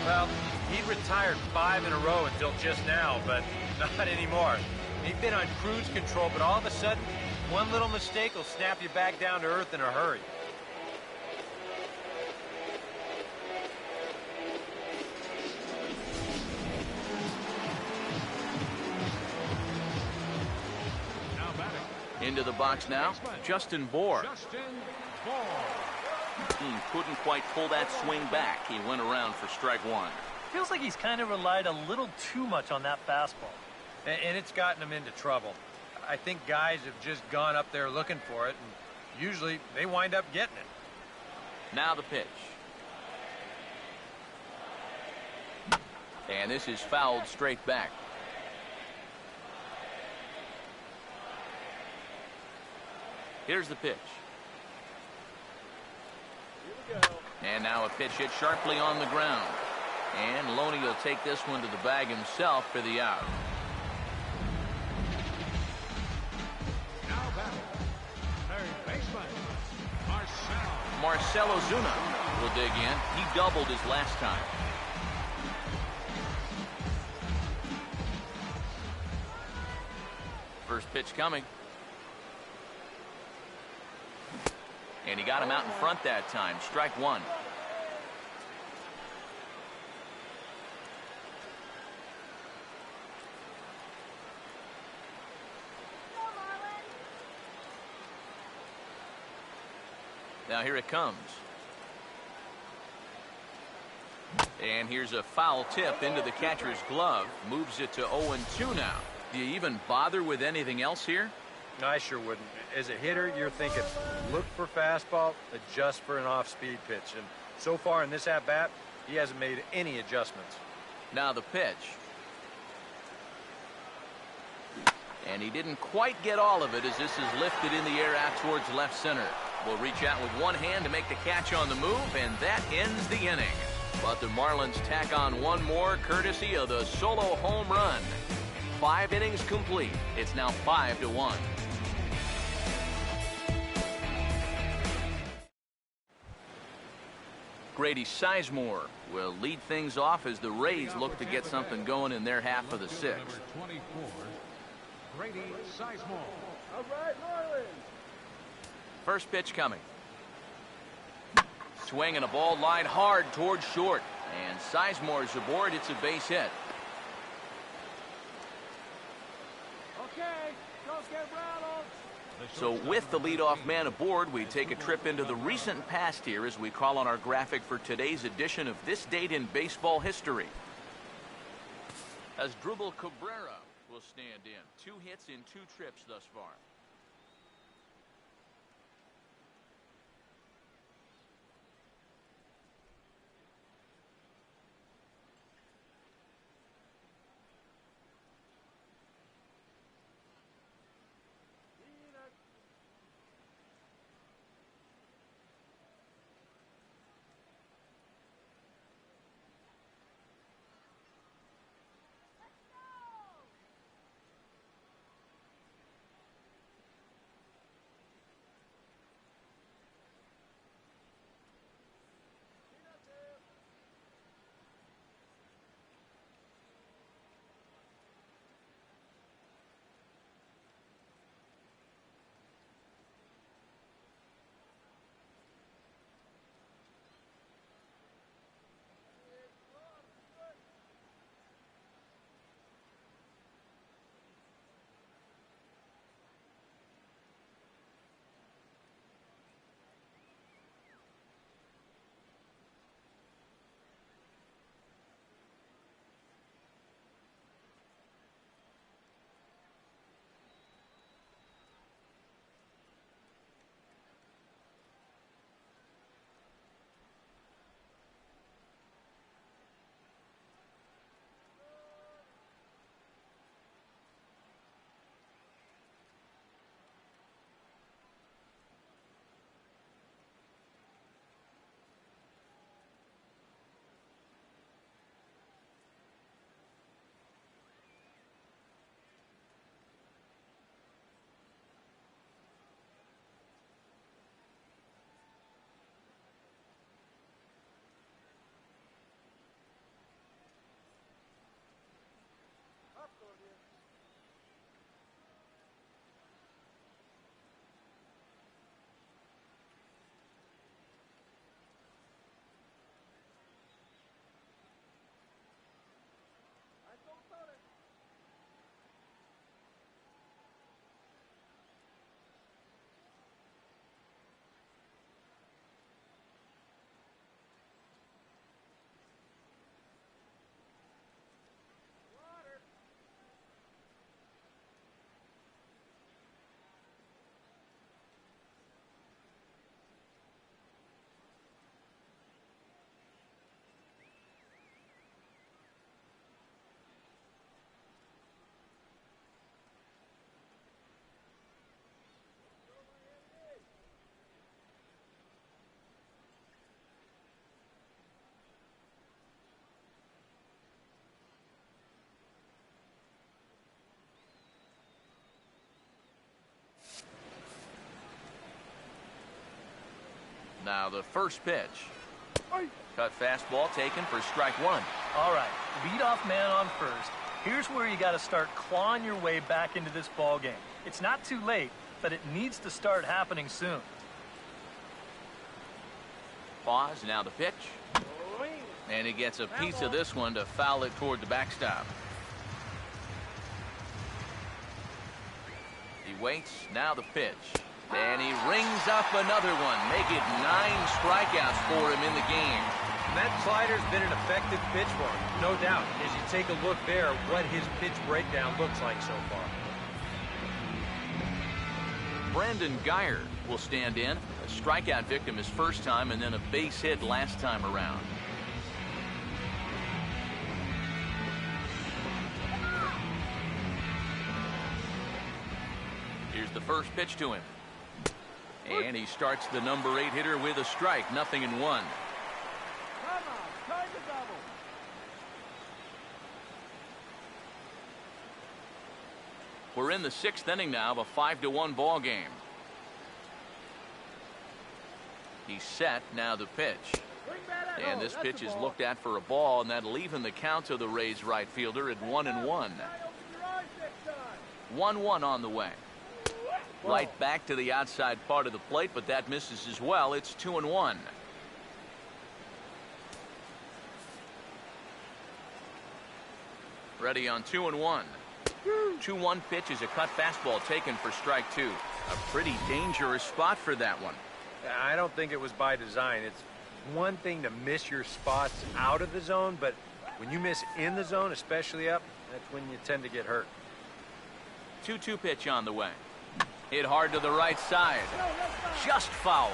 Well, he'd retired 5 in a row until just now, but not anymore. He'd been on cruise control, but all of a sudden, one little mistake will snap you back down to earth in a hurry. Into the box now, Justin Bohr. Couldn't quite pull that swing back. He went around for strike one. Feels like he's kind of relied a little too much on that fastball. And it's gotten him into trouble. I think guys have just gone up there looking for it, and usually they wind up getting it. Now the pitch. And this is fouled straight back. Here's the pitch. And now a pitch hit sharply on the ground. And Loney will take this one to the bag himself for the out. Now batting, third baseman, Marcell Ozuna will dig in. He doubled his last time. First pitch coming. And he got him out in front that time. Strike one. Now here it comes. And here's a foul tip into the catcher's glove. Moves it to 0-2 now. Do you even bother with anything else here? I sure wouldn't. As a hitter, you're thinking, look for fastball, adjust for an off-speed pitch. And so far in this at-bat, he hasn't made any adjustments. Now the pitch. And he didn't quite get all of it as this is lifted in the air out towards left center. Will reach out with one hand to make the catch on the move, and that ends the inning. But the Marlins tack on one more courtesy of the solo home run. 5 innings complete. It's now 5-1. Grady Sizemore will lead things off as the Rays look to get something going in their half of the sixth. number 24, Grady Sizemore. All right, Marlins. First pitch coming. Swing and a ball lined hard towards short. And Sizemore's aboard. It's a base hit. Okay, don't get rattled. So with the leadoff man aboard, we take a trip into the recent past here as we call on our graphic for today's edition of This Date in Baseball History. As Dribble Cabrera will stand in. 2 hits in 2 trips thus far. Now the first pitch. Cut fastball taken for strike 1. All right, leadoff man on first. Here's where you got to start clawing your way back into this ball game. It's not too late, but it needs to start happening soon. Pause, now the pitch. And he gets a piece of this one to foul it toward the backstop. He waits, now the pitch. And he rings up another one. Make it 9 strikeouts for him in the game. And that slider's been an effective pitch for him, no doubt. As you take a look there, what his pitch breakdown looks like so far. Brandon Geyer will stand in. A strikeout victim his first time and then a base hit last time around. Here's the first pitch to him. And he starts the number 8 hitter with a strike, 0-1. Come on, try the double. We're in the 6th inning now of a 5-1 ball game. He's set, now the pitch. And this pitch is looked at for a ball, and that'll even the count to the Rays right fielder at 1-1. 1-1 on the way. Right back to the outside part of the plate, but that misses as well. It's 2-1. Ready on 2-1. 2-1 pitch is a cut fastball taken for strike 2. A pretty dangerous spot for that one. I don't think it was by design. It's one thing to miss your spots out of the zone, but when you miss in the zone, especially up, that's when you tend to get hurt. 2-2 pitch on the way. Hit hard to the right side. Just foul.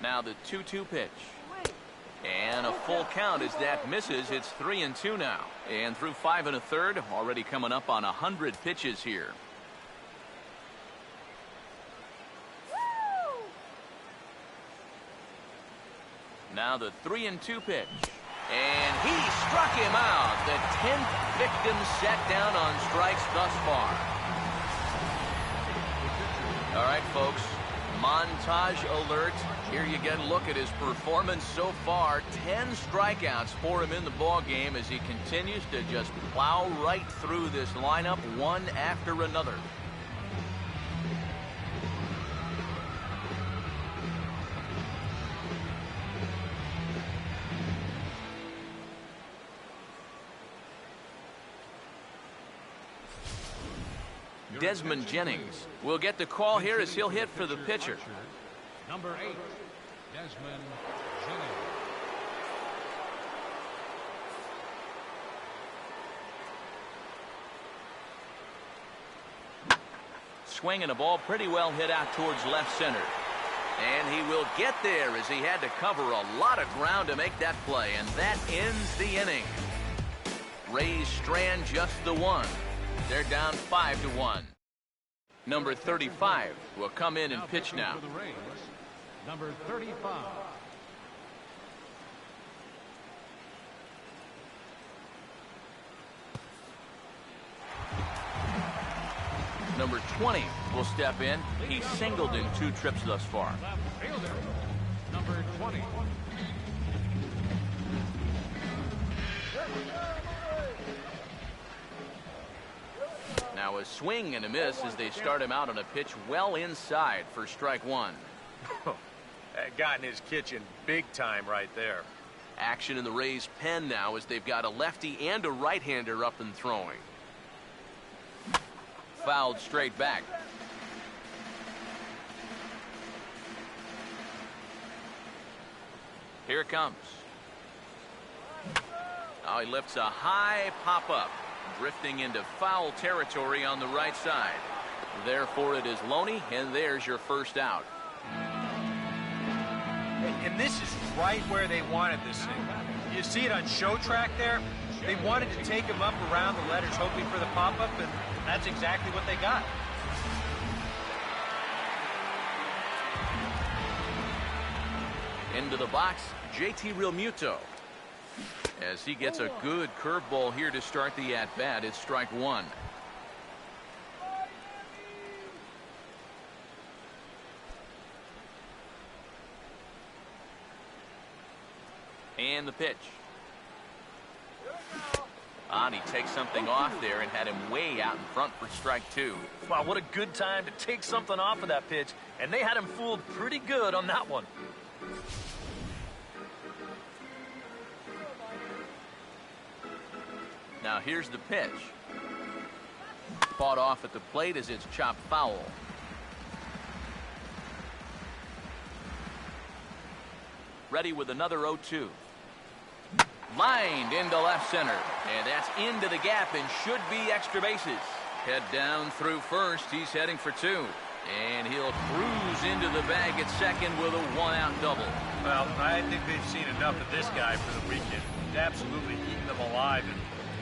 Now the 2-2 pitch. And a full count as that misses. It's 3-2 now. And through 5 1/3, already coming up on 100 pitches here. Now the 3-2 pitch. And he struck him out. The 10th victim set down on strikes thus far. All right, folks. Montage alert. Here you get a look at his performance so far. 10 strikeouts for him in the ball game as he continues to just plow right through this lineup one after another. Desmond Jennings will get the call here as he'll hit for the pitcher. Number 8, Desmond Jennings. Swinging a ball pretty well hit out towards left center. And he will get there as he had to cover a lot of ground to make that play. And that ends the inning. Rays strand just the one. They're down 5-1. Number 35 will come in and pitch now. For the Rays, number 35. Number 20 will step in. He's singled in 2 trips thus far. Left fielder, number 20. Now a swing and a miss as they start him out on a pitch well inside for strike 1. That got in his kitchen big time right there. Action in the Rays' pen now as they've got a lefty and a right-hander up and throwing. Fouled straight back. Here it comes. Oh, he lifts a high pop-up, drifting into foul territory on the right side. Therefore, it is Loney, and there's your first out. And this is right where they wanted this thing. You see it on show track there? They wanted to take him up around the letters, hoping for the pop-up, and that's exactly what they got. Into the box, JT Realmuto. As he gets a good curveball here to start the at-bat, it's strike 1. And the pitch. On, he takes something off there and had him way out in front for strike 2. Wow, what a good time to take something off of that pitch, and they had him fooled pretty good on that one. Now here's the pitch. Fought off at the plate as it's chopped foul. Ready with another 0-2. Lined into left center. And that's into the gap and should be extra bases. Head down through first. He's heading for 2. And he'll cruise into the bag at second with a 1-out double. Well, I think they've seen enough of this guy for the weekend. He's absolutely eating them alive, and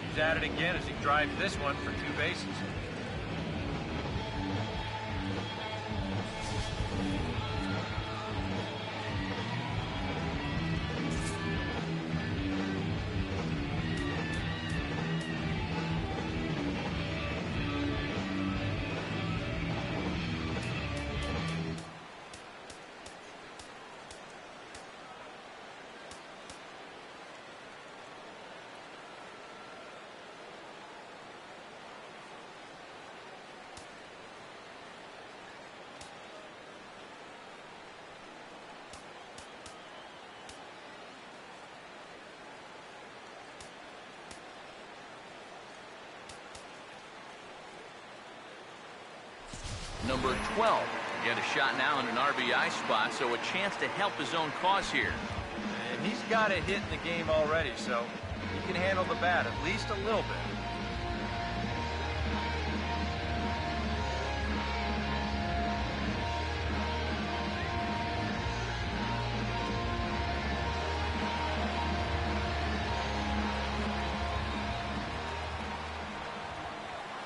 he's at it again as he drives this one for 2 bases. number 12. Get a shot now in an RBI spot, so a chance to help his own cause here. And he's got a hit in the game already, so he can handle the bat at least a little bit.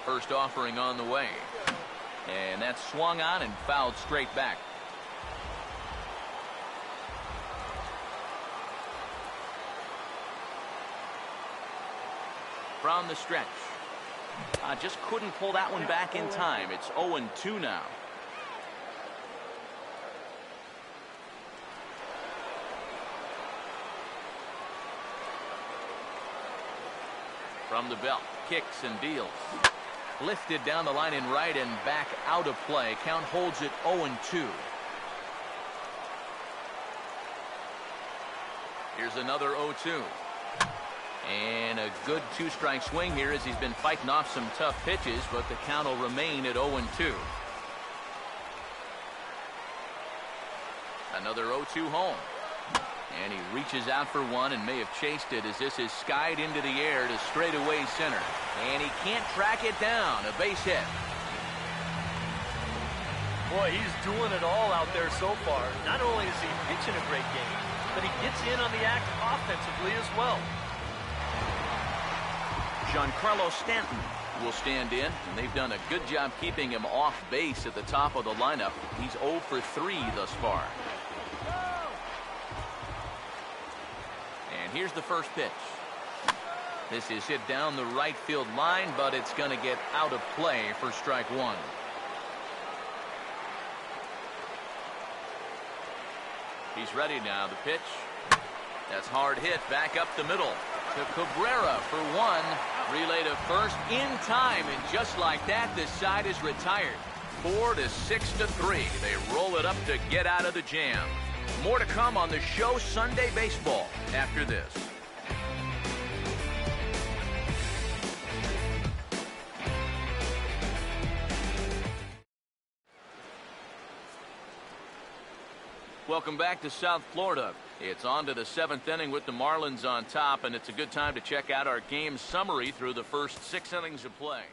First offering on the way. And that's swung on and fouled straight back. From the stretch. Just couldn't pull that one back in time. It's 0-2 now. From the belt, kicks and deals. Lifted down the line in right and back out of play. Count holds it 0-2. Here's another 0-2. And a good two-strike swing here as he's been fighting off some tough pitches, but the count will remain at 0-2. Another 0-2 home. And he reaches out for one and may have chased it as this is skied into the air to straightaway center. And he can't track it down. A base hit. Boy, he's doing it all out there so far. Not only is he pitching a great game, but he gets in on the act offensively as well. Giancarlo Stanton will stand in, and they've done a good job keeping him off base at the top of the lineup. He's 0 for 3 thus far. And here's the first pitch. This is hit down the right field line, but it's going to get out of play for strike one. He's ready now. The pitch. That's hard hit back up the middle to Cabrera for one. Relay to first in time, and just like that, this side is retired. 4-6-3. They roll it up to get out of the jam. More to come on the show Sunday Baseball after this. Welcome back to South Florida. It's on to the 7th inning with the Marlins on top, and it's a good time to check out our game summary through the first 6 innings of play.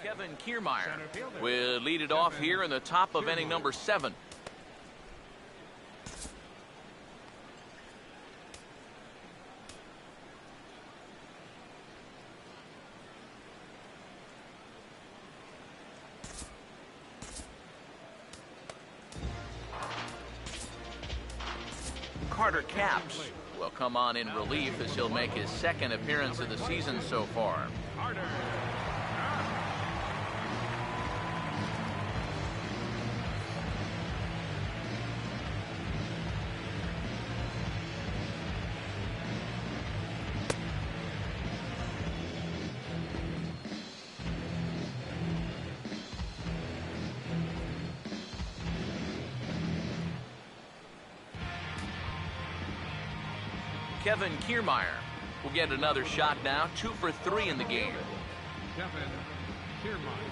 Kevin Kiermaier will lead it off here in the top of inning number 7. Carter Capps will come on in relief as he'll make his 2nd appearance of the season so far. Kevin Kiermaier will get another shot now. 2 for 3 in the game. Kevin Kiermaier.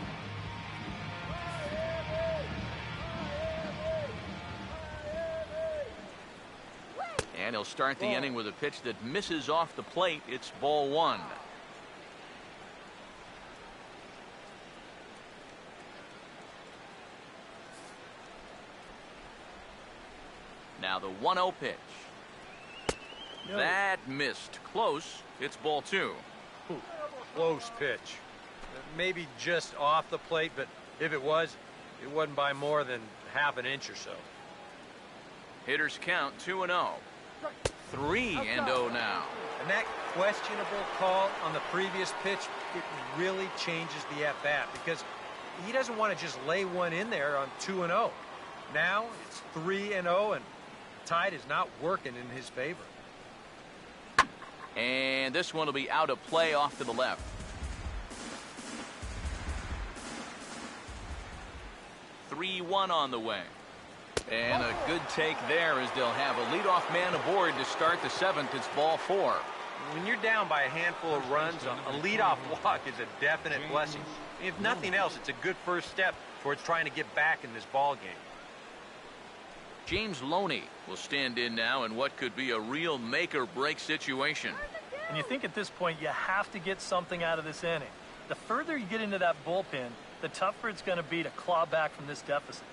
And he'll start the inning with a pitch that misses off the plate. It's ball 1. Now the 1-0 pitch. No. That missed. Close. It's ball 2. Close pitch. Maybe just off the plate, but if it was, it wasn't by more than half an inch or so. Hitters count 2-0. 3-0 now. And that questionable call on the previous pitch, it really changes the at-bat because he doesn't want to just lay one in there on 2-0. Now it's 3-0, and tide is not working in his favor. And this one will be out of play off to the left. (3-1) on the way. And a good take there as they'll have a leadoff man aboard to start the 7th. It's ball 4. When you're down by a handful of runs, a leadoff walk is a definite blessing. If nothing else, it's a good first step towards trying to get back in this ball game. James Loney will stand in now in what could be a real make-or-break situation. And you think at this point you have to get something out of this inning. The further you get into that bullpen, the tougher it's going to be to claw back from this deficit.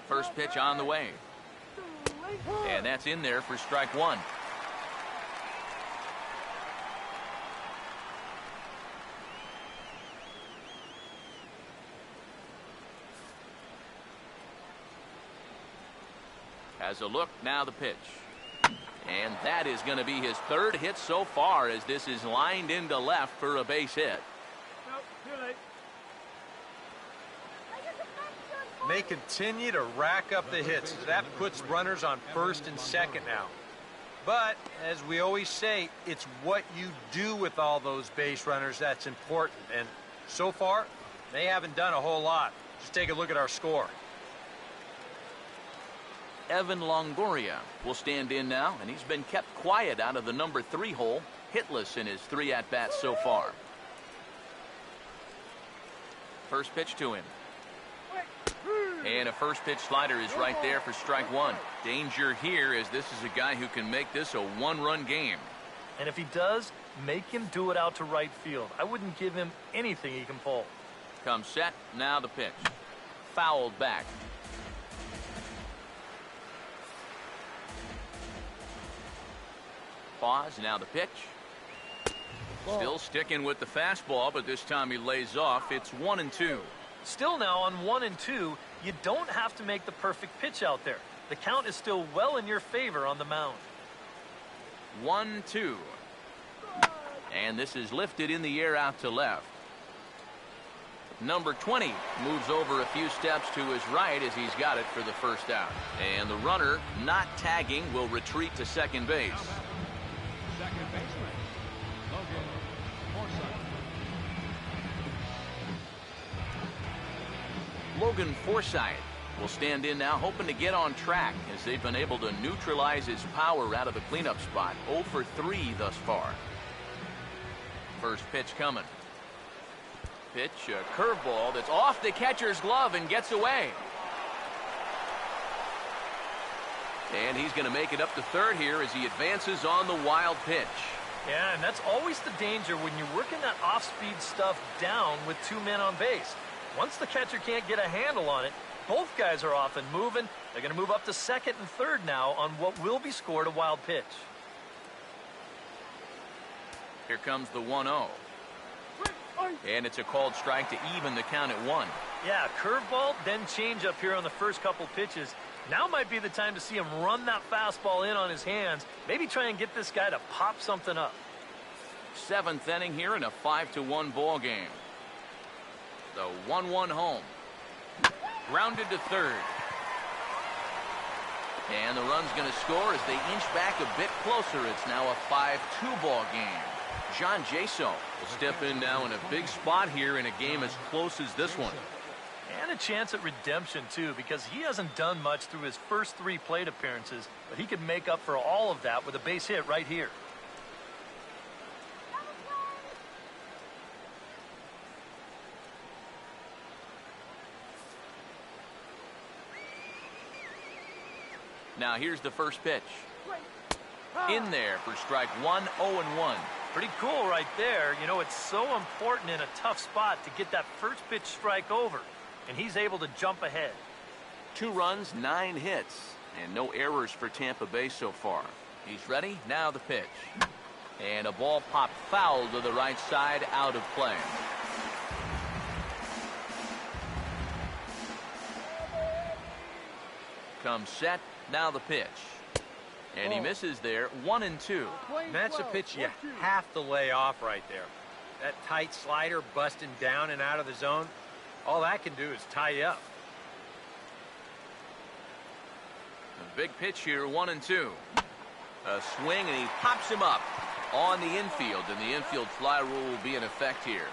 First pitch on the way. And that's in there for strike one. Has a look, now the pitch. And that is going to be his third hit so far as this is lined into left for a base hit. They continue to rack up the hits. That puts runners on first and second now. But, as we always say, it's what you do with all those base runners that's important. And so far, they haven't done a whole lot. Just take a look at our score. Evan Longoria will stand in now, and he's been kept quiet out of the number 3 hole, hitless in his 3 at-bats so far. First pitch to him. And a first pitch slider is right there for strike one. Danger here as this is a guy who can make this a one-run game. And if he does, make him do it out to right field. I wouldn't give him anything he can pull. Comes set, now the pitch. Fouled back. Pause, now the pitch. Still sticking with the fastball, but this time he lays off. It's 1-2. Still now on 1-2, you don't have to make the perfect pitch out there. The count is still well in your favor on the mound. 1-2. And this is lifted in the air out to left. Number 20 moves over a few steps to his right as he's got it for the first out. And the runner, not tagging, will retreat to second base. Second baseman, Logan Forsythe. Logan Forsythe will stand in now, hoping to get on track as they've been able to neutralize his power out of the cleanup spot. 0 for 3 thus far. First pitch coming. Pitch, a curveball that's off the catcher's glove and gets away. And he's going to make it up to third here as he advances on the wild pitch. Yeah, and that's always the danger when you're working that off-speed stuff down with 2 men on base. Once the catcher can't get a handle on it, both guys are off and moving. They're going to move up to second and third now on what will be scored a wild pitch. Here comes the 1-0. And it's a called strike to even the count at 1. Yeah, curveball, then changeup here on the first couple pitches. Now might be the time to see him run that fastball in on his hands. Maybe try and get this guy to pop something up. 7th inning here in a 5-1 ball game. The 1-1 home. Grounded to third. And the run's going to score as they inch back a bit closer. It's now a 5-2 ball game. John Jaso will step in now in a big spot here in a game as close as this one. And a chance at redemption, too, because he hasn't done much through his first 3 plate appearances, but he could make up for all of that with a base hit right here. Now here's the first pitch. In there for strike 1, 0-1. Pretty cool right there. You know, it's so important in a tough spot to get that first pitch strike over. And he's able to jump ahead. 2 runs, 9 hits, and no errors for Tampa Bay so far. He's ready, now the pitch. And a ball popped foul to the right side, out of play. Comes set, now the pitch. And he misses there, 1-2. That's a pitch you have to lay off right there. That tight slider busting down and out of the zone, all that can do is tie you up. A big pitch here, 1-2. A swing, and he pops him up on the infield, and the infield fly rule will be in effect here.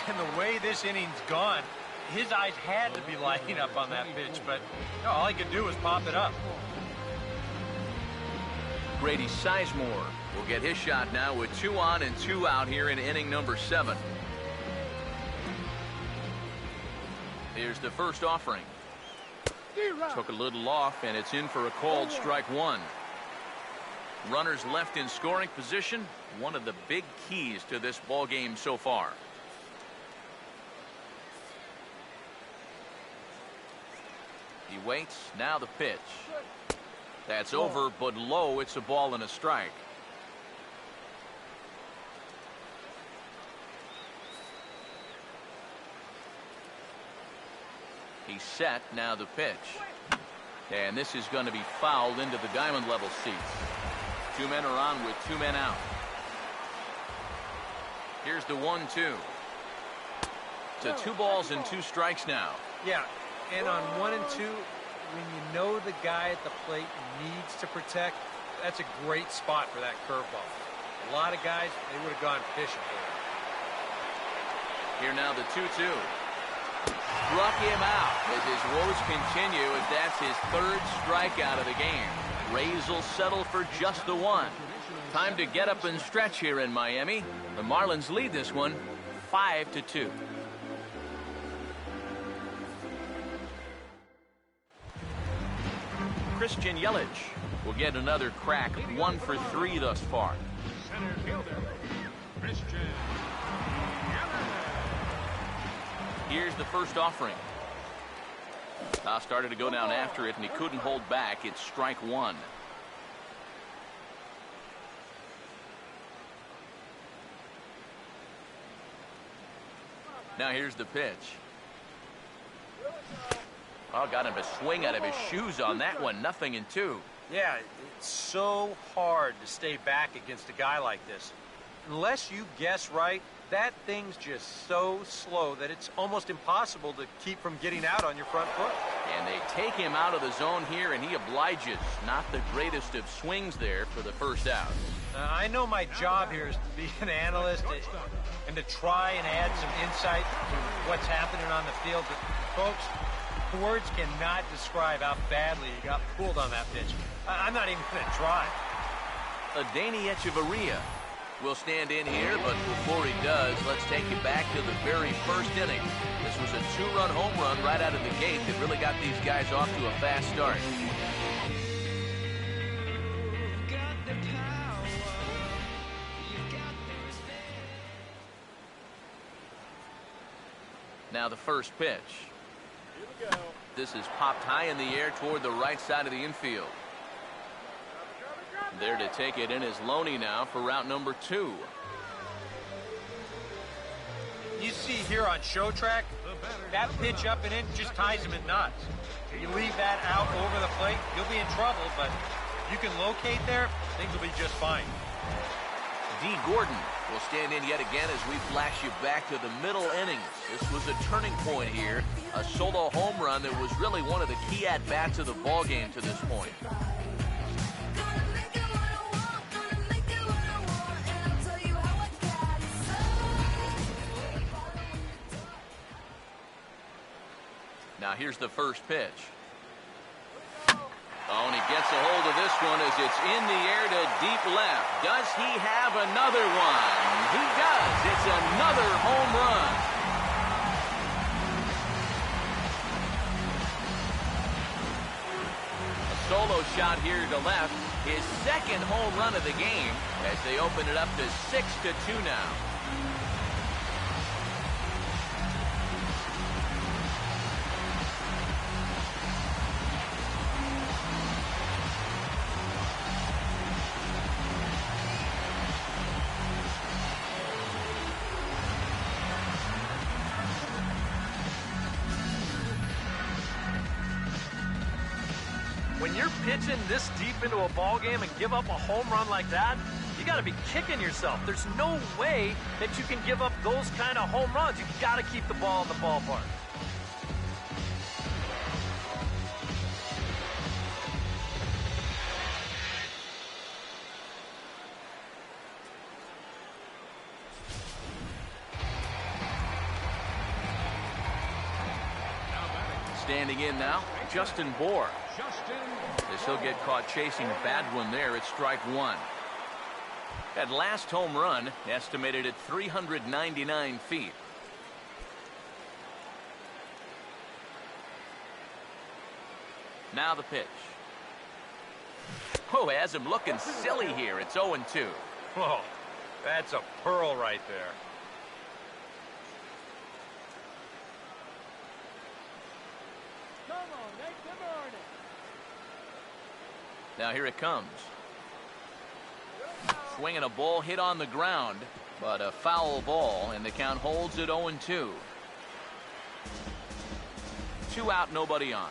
And the way this inning's gone, his eyes had to be lighting up on that pitch, but no, all he could do was pop it up. Grady Sizemore will get his shot now with 2 on and 2 out here in inning number 7. Here's the first offering. Took a little off, and it's in for a called strike 1. Runners left in scoring position, one of the big keys to this ball game so far. He waits. Now the pitch. That's over, but low. It's a ball and a strike. He's set. Now the pitch. And this is going to be fouled into the diamond level seats. 2 men are on with 2 men out. Here's the 1-2. To 2 balls and 2 strikes now. Yeah, and on 1 and 2, when you know the guy at the plate needs to protect, that's a great spot for that curveball. A lot of guys, they would have gone fishing for it. Here now the 2-2. Struck him out as his woes continue, as that's his 3rd strikeout of the game. Rays will settle for just the 1. Time to get up and stretch here in Miami. The Marlins lead this one 5-2. Christian Yelich will get another crack, 1 for 3 thus far. Center fielder, Christian Yelich. Here's the first offering. Toss started to go down after it, and he couldn't hold back. It's strike 1. Now here's the pitch. Oh, got him to swing out of his shoes on that one. 0-2. Yeah, it's so hard to stay back against a guy like this. Unless you guess right, that thing's just so slow that it's almost impossible to keep from getting out on your front foot. And they take him out of the zone here, and he obliges. Not the greatest of swings there for the first out. I know my job here is to be an analyst and to try and add some insight to what's happening on the field. But, folks, words cannot describe how badly he got pulled on that pitch. I'm not even going to try. Adeiny Echeverria will stand in here, but before he does, let's take you back to the very first inning. This was a 2-run home run right out of the gate that really got these guys off to a fast start. Now the first pitch. This is popped high in the air toward the right side of the infield. There to take it in is Loney now for route number 2. You see here on show track, that pitch up and in just ties him in knots. You leave that out over the plate, you'll be in trouble, but you can locate there, things will be just fine. D. Gordon will stand in yet again as we flash you back to the middle innings. This was a turning point here, a solo home run that was really one of the key at-bats of the ball game to this point. Now here's the first pitch. Oh, and he gets a hold of this one as it's in the air to deep left. Does he have another one? He does. It's another home run. A solo shot here to left. His 2nd home run of the game as they open it up to 6-2 now. When you're pitching this deep into a ball game and give up a home run like that, you got to be kicking yourself. There's no way that you can give up those kind of home runs. You've got to keep the ball in the ballpark. Standing in now, Justin Bohr. Justin. As he'll get caught chasing a bad one there at strike one. That last home run estimated at 399 feet. Now the pitch. Oh, has him looking silly here. It's 0-2. Oh, that's a pearl right there. Come on, make them earn it. Now here it comes. Swinging a ball hit on the ground, but a foul ball, and the count holds at 0-2. 2 out, nobody on.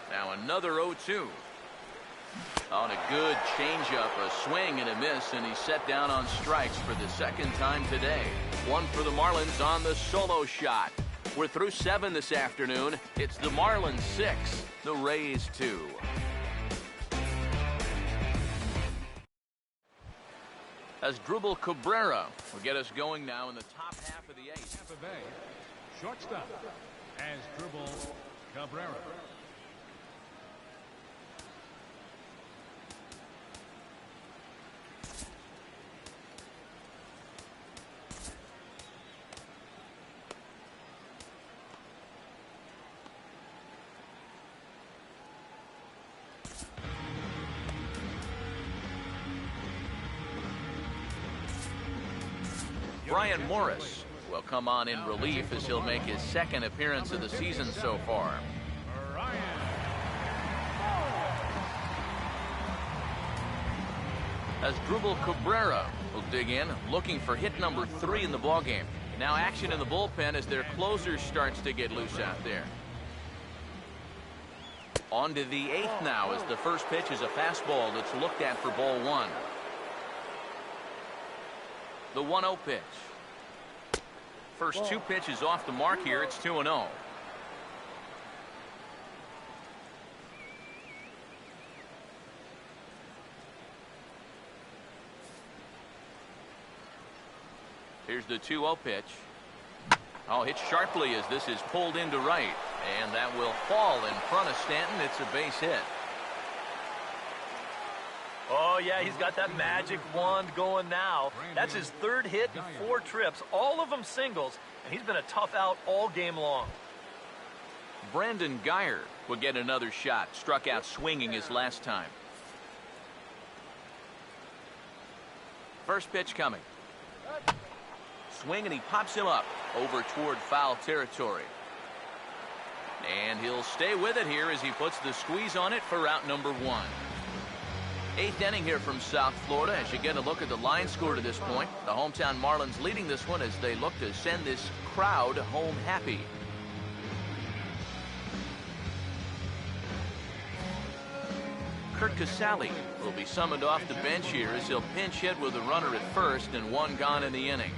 Now another 0-2. On a good changeup, a swing and a miss, and he's set down on strikes for the second time today. One for the Marlins on the solo shot. We're through 7 this afternoon. It's the Marlins 6, the Rays 2. As Drupal Cabrera will get us going now in the top half of the 8th. Tampa Bay. Shortstop. As Drupal Cabrera. Brian Morris will come on in relief as he'll make his second appearance of the season so far. As Drupal Cabrera will dig in, looking for hit number 3 in the ballgame. Now action in the bullpen as their closer starts to get loose out there. On to the 8th now as the first pitch is a fastball that's looked at for ball 1. The 1-0 pitch. First 2 pitches off the mark here. It's 2-0. Here's the 2-0 pitch. Oh, hit sharply as this is pulled into right. And that will fall in front of Stanton. It's a base hit. Oh, yeah, he's got that magic wand going now. That's his 3rd hit in 4 trips, all of them singles, and he's been a tough out all game long. Brandon Geyer will get another shot. Struck out swinging his last time. First pitch coming. Swing, and he pops him up over toward foul territory. And he'll stay with it here as he puts the squeeze on it for out number 1. 8th inning here from South Florida as you get a look at the line score to this point. The hometown Marlins leading this one as they look to send this crowd home happy. Kurt Casale will be summoned off the bench here as he'll pinch hit with a runner at first and 1 gone in the inning.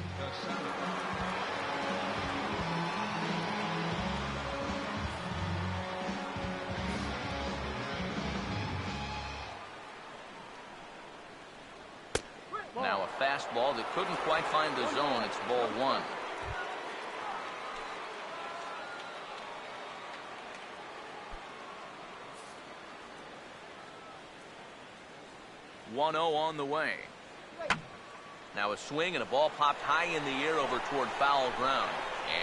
Now a fastball that couldn't quite find the zone. It's ball 1. On the way. Now a swing and a ball popped high in the air over toward foul ground.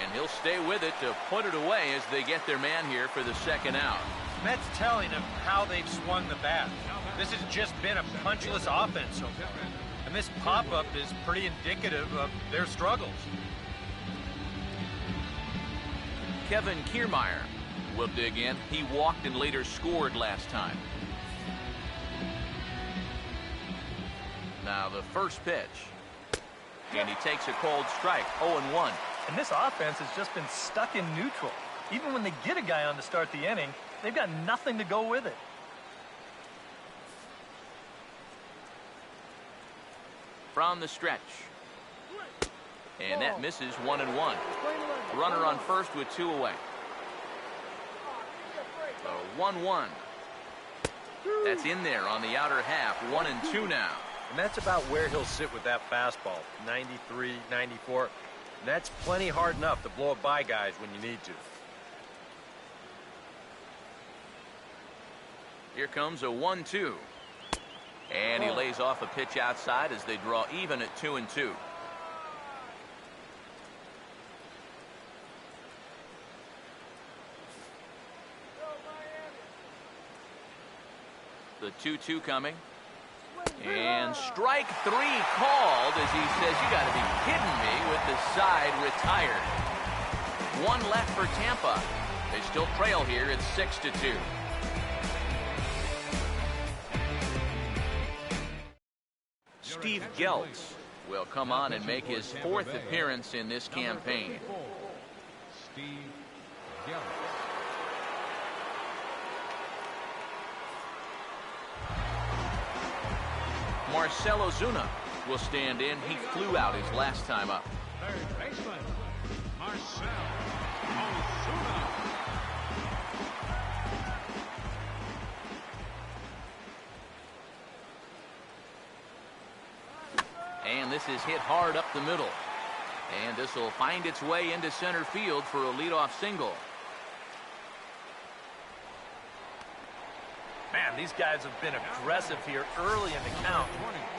And he'll stay with it to put it away as they get their man here for the 2nd out. That's telling him how they've swung the bat. This has just been a punchless offense so far. And this pop-up is pretty indicative of their struggles. Kevin Kiermaier will dig in. He walked and later scored last time. Now the first pitch. And he takes a cold strike. 0-1. And this offense has just been stuck in neutral. Even when they get a guy on to start the inning, they've got nothing to go with it. From the stretch. And that misses 1-1. Runner on first with 2 away. So 1-1. That's in there on the outer half. 1-2 now. And that's about where he'll sit with that fastball. 93, 94. That's plenty hard enough to blow it by guys when you need to. Here comes a 1-2. And he lays off a pitch outside as they draw even at 2-2. The 2-2 coming. And strike 3 called as he says, you got to be kidding me, with the side retired. 1 left for Tampa. They still trail here at 6-2. Steve Geltz will come on and make his 4th appearance in this campaign. Steve Geltz. Marcell Ozuna will stand in. He flew out his last time up. Third baseman, Marcell Ozuna. And this is hit hard up the middle. And this will find its way into center field for a leadoff single. Man, these guys have been aggressive here early in the count.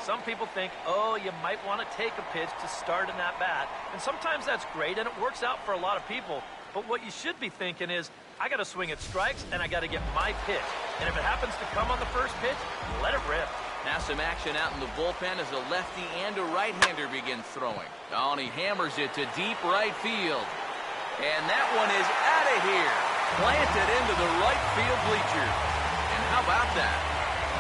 Some people think, oh, you might want to take a pitch to start in that bat. And sometimes that's great, and it works out for a lot of people. But what you should be thinking is, I got to swing at strikes, and I got to get my pitch. And if it happens to come on the first pitch, let it rip. Now some action out in the bullpen as a lefty and a right-hander begins throwing. Oh, and he hammers it to deep right field. And that one is out of here. Planted into the right field bleachers. And how about that?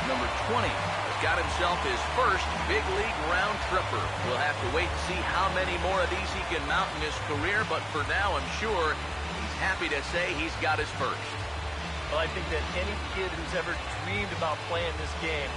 Number 20 has got himself his first big league round tripper. We'll have to wait and see how many more of these he can mount in his career, but for now I'm sure he's happy to say he's got his first. Well, I think that any kid who's ever dreamed about playing this game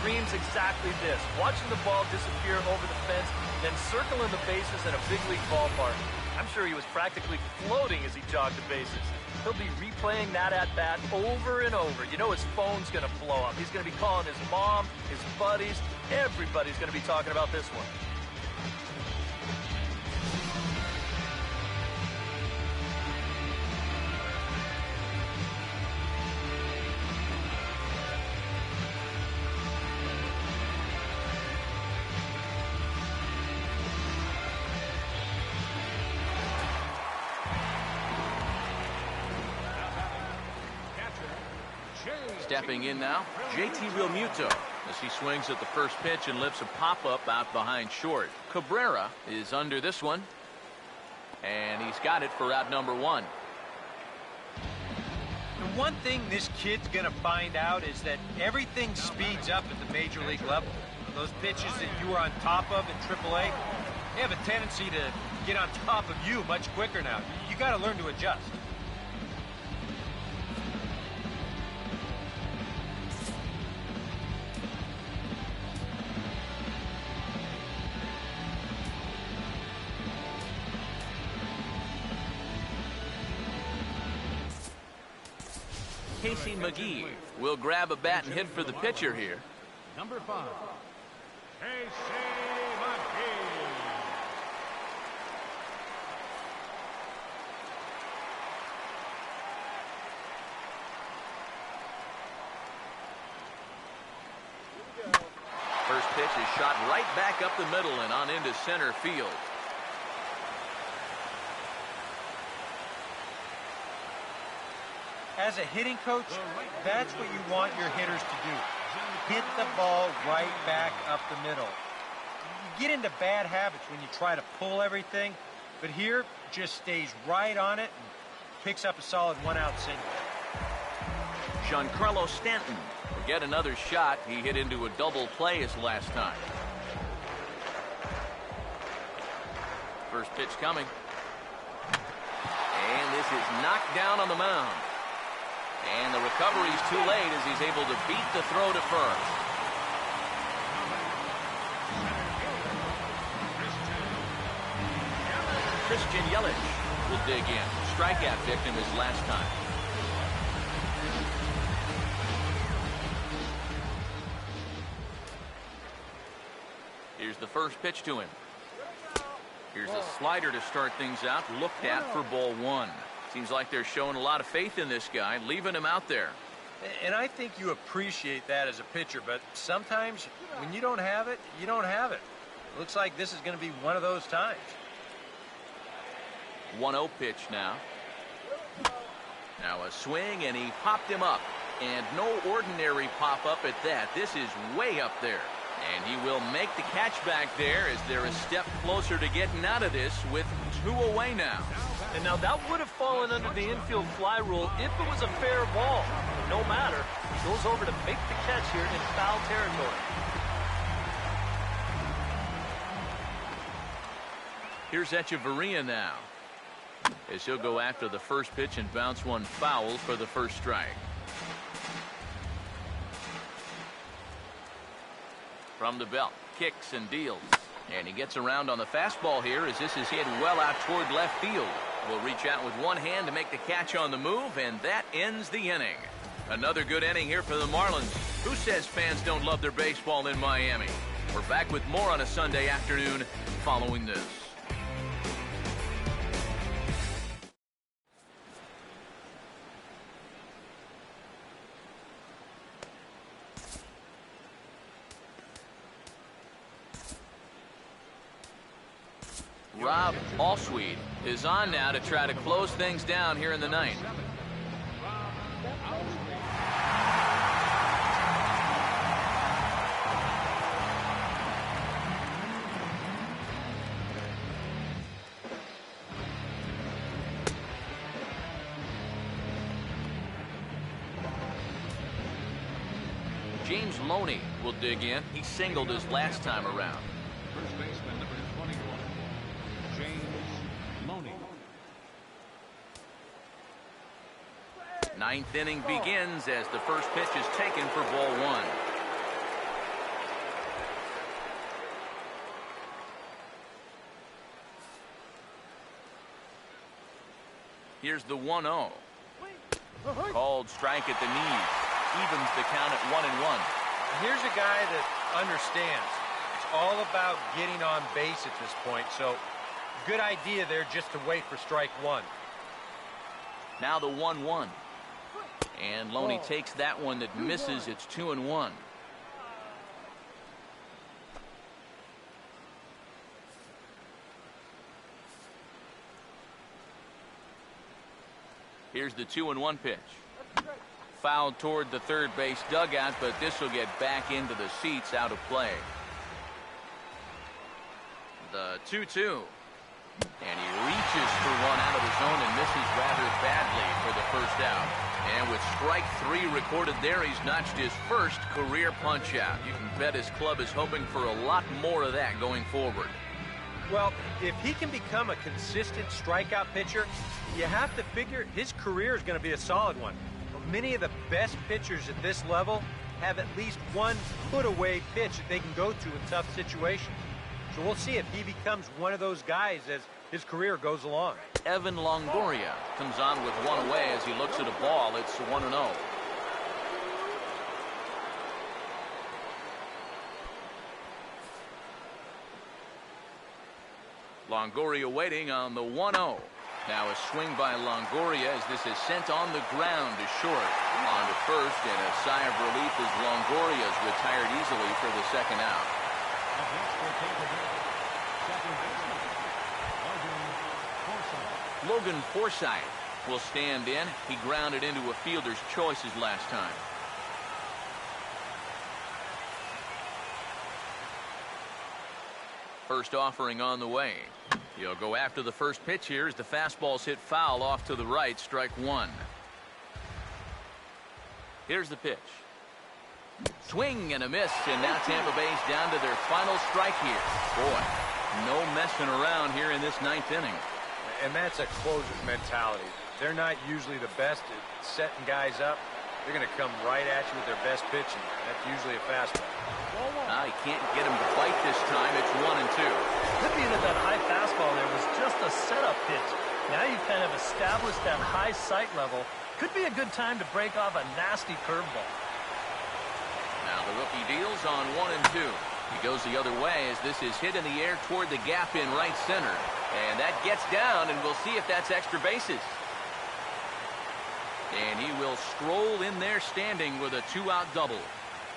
dreams exactly this, watching the ball disappear over the fence, then circling the bases in a big league ballpark. I'm sure he was practically floating as he jogged the bases. He'll be replaying that at-bat over and over. You know his phone's going to blow up. He's going to be calling his mom, his buddies. Everybody's going to be talking about this one. Stepping in now, JT Realmuto as he swings at the first pitch and lifts a pop-up out behind short. Cabrera is under this one, and he's got it for out number 1. The one thing this kid's going to find out is that everything speeds up at the major league level. Those pitches that you were on top of in AAA, they have a tendency to get on top of you much quicker now. You got to learn to adjust. Casey McGee will grab a bat and hit for the pitcher here. Number 5, Casey McGee. First pitch is shot right back up the middle and on into center field. As a hitting coach, that's what you want your hitters to do. Hit the ball right back up the middle. You get into bad habits when you try to pull everything, but here, just stays right on it and picks up a solid 1-out single. Giancarlo Stanton will get another shot. He hit into a double play his last time. First pitch coming. And this is knocked down on the mound. And the recovery's too late as he's able to beat the throw to first. Christian Yelich will dig in. Strikeout victim his last time. Here's the first pitch to him. Here's a slider to start things out, looked at for ball one. Seems like they're showing a lot of faith in this guy, leaving him out there. And I think you appreciate that as a pitcher, but sometimes when you don't have it, you don't have it. Looks like this is going to be one of those times. 1-0 pitch now. Now a swing, and he popped him up. And no ordinary pop-up at that. This is way up there. And he will make the catch back there as they're a step closer to getting out of this with 2 away now. And now that would have fallen under the infield fly rule if it was a fair ball. But no matter, he goes over to make the catch here in foul territory. Here's Echeverria now, as he'll go after the first pitch and bounce one foul for the first strike. From the belt, kicks and deals. And he gets around on the fastball here as this is hit well out toward left field. Will reach out with one hand to make the catch on the move, and that ends the inning. Another good inning here for the Marlins. Who says fans don't love their baseball in Miami? We're back with more on a Sunday afternoon following this. Rob Allsweed is on now to try to close things down here in the ninth. James Loney will dig in. He singled his last time around. First baseman, number 21, James Loney. Ninth inning begins as the first pitch is taken for ball one. Here's the 1-0. Called strike at the knees. Evens the count at 1-1. Here's a guy that understands. It's all about getting on base at this point, so good idea there just to wait for strike one. Now the 1-1. And Loney takes that one that misses. It's 2-1. Here's the 2-1 pitch. Fouled toward the third base dugout, but this will get back into the seats, out of play. The 2-2. And he reaches for one out of the zone and misses rather badly for the first out. And with strike 3 recorded there, he's notched his first career punch out. You can bet his club is hoping for a lot more of that going forward. Well, if he can become a consistent strikeout pitcher, you have to figure his career is going to be a solid one. Many of the best pitchers at this level have at least one put-away pitch that they can go to in tough situations. So we'll see if he becomes one of those guys as his career goes along. Evan Longoria comes on with one away as he looks at a ball. It's 1-0. Longoria waiting on the 1-0. Now a swing by Longoria as this is sent on the ground to short. On to first, and a sigh of relief as Longoria is retired easily for the second out. Logan Forsythe will stand in. He grounded into a fielder's choice his last time. First offering on the way. He'll go after the first pitch here as the fastball's hit foul off to the right, strike one. Here's the pitch. Swing and a miss, and now Tampa Bay's down to their final strike here. Boy, no messing around here in this ninth inning. And that's a closer's mentality. They're not usually the best at setting guys up. They're going to come right at you with their best pitching. That's usually a fastball. He can't get him to bite this time. It's 1-2. Could be that high fastball there was just a setup pitch. Now you've kind of established that high sight level. Could be a good time to break off a nasty curveball. Now the rookie deals on 1-2. He goes the other way as this is hit in the air toward the gap in right center. And that gets down, and we'll see if that's extra bases. And he will stroll in there standing with a 2-out double.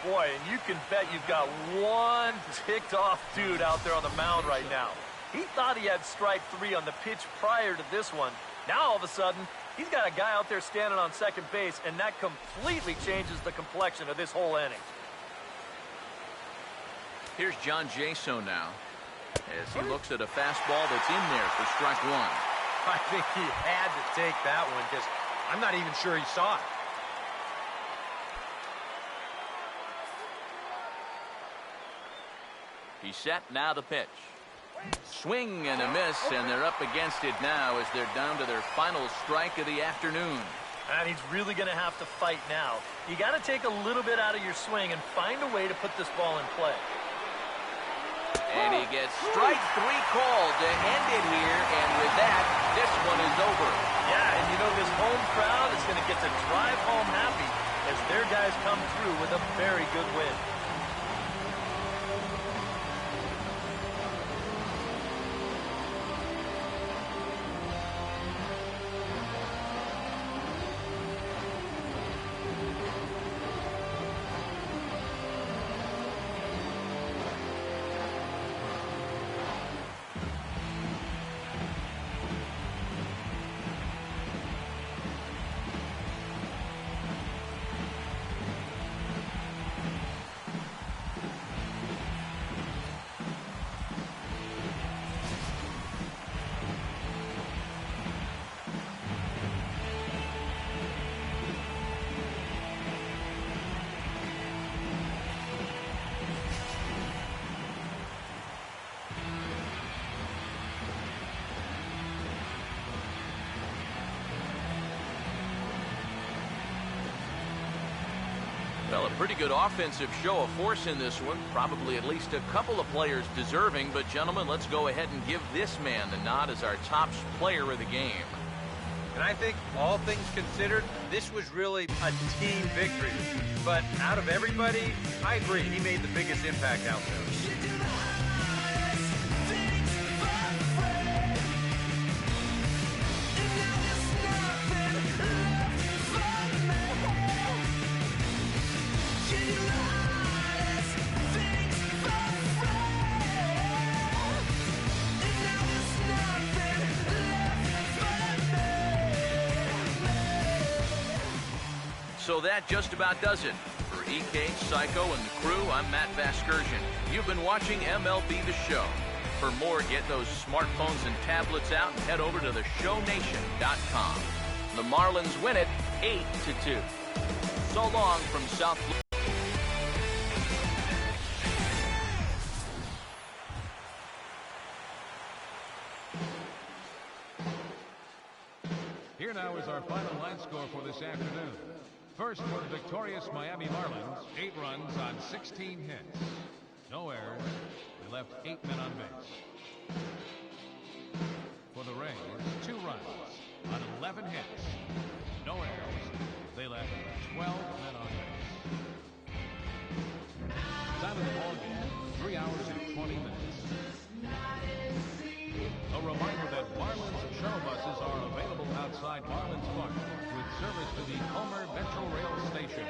Boy, and you can bet you've got one ticked-off dude out there on the mound right now. He thought he had strike 3 on the pitch prior to this one. Now, all of a sudden, he's got a guy out there standing on second base, and that completely changes the complexion of this whole inning. Here's John Jaso now as he looks at a fastball that's in there for strike 1. I think he had to take that one because I'm not even sure he saw it. He's set, now the pitch. Swing and a miss, and they're up against it now as they're down to their final strike of the afternoon. And he's really going to have to fight now. You got to take a little bit out of your swing and find a way to put this ball in play. And he gets strike 3 called to end it here, and with that, this one is over. Yeah, and you know this home crowd is going to get to drive home happy as their guys come through with a very good win. Well, a pretty good offensive show of force in this one. Probably at least a couple of players deserving. But, gentlemen, let's go ahead and give this man the nod as our top player of the game. And I think, all things considered, this was really a team victory. But out of everybody, I agree, he made the biggest impact out there. So that just about does it. For EK, Psycho, and the crew, I'm Matt Vasgersian. You've been watching MLB The Show. For more, get those smartphones and tablets out and head over to theshownation.com. The Marlins win it 8-2. So long from South Florida. Here now is our final line score for this afternoon. First for the victorious Miami Marlins, 8 runs on 16 hits. No errors. They left 8 men on base. For the Rays, 2 runs on 11 hits. No errors. They left 12 men on base. Time of the ball game, 3 hours and 20 minutes. A reminder that Marlins shuttle buses are available outside Marlins Park with service to the Comer Metro Rail Station.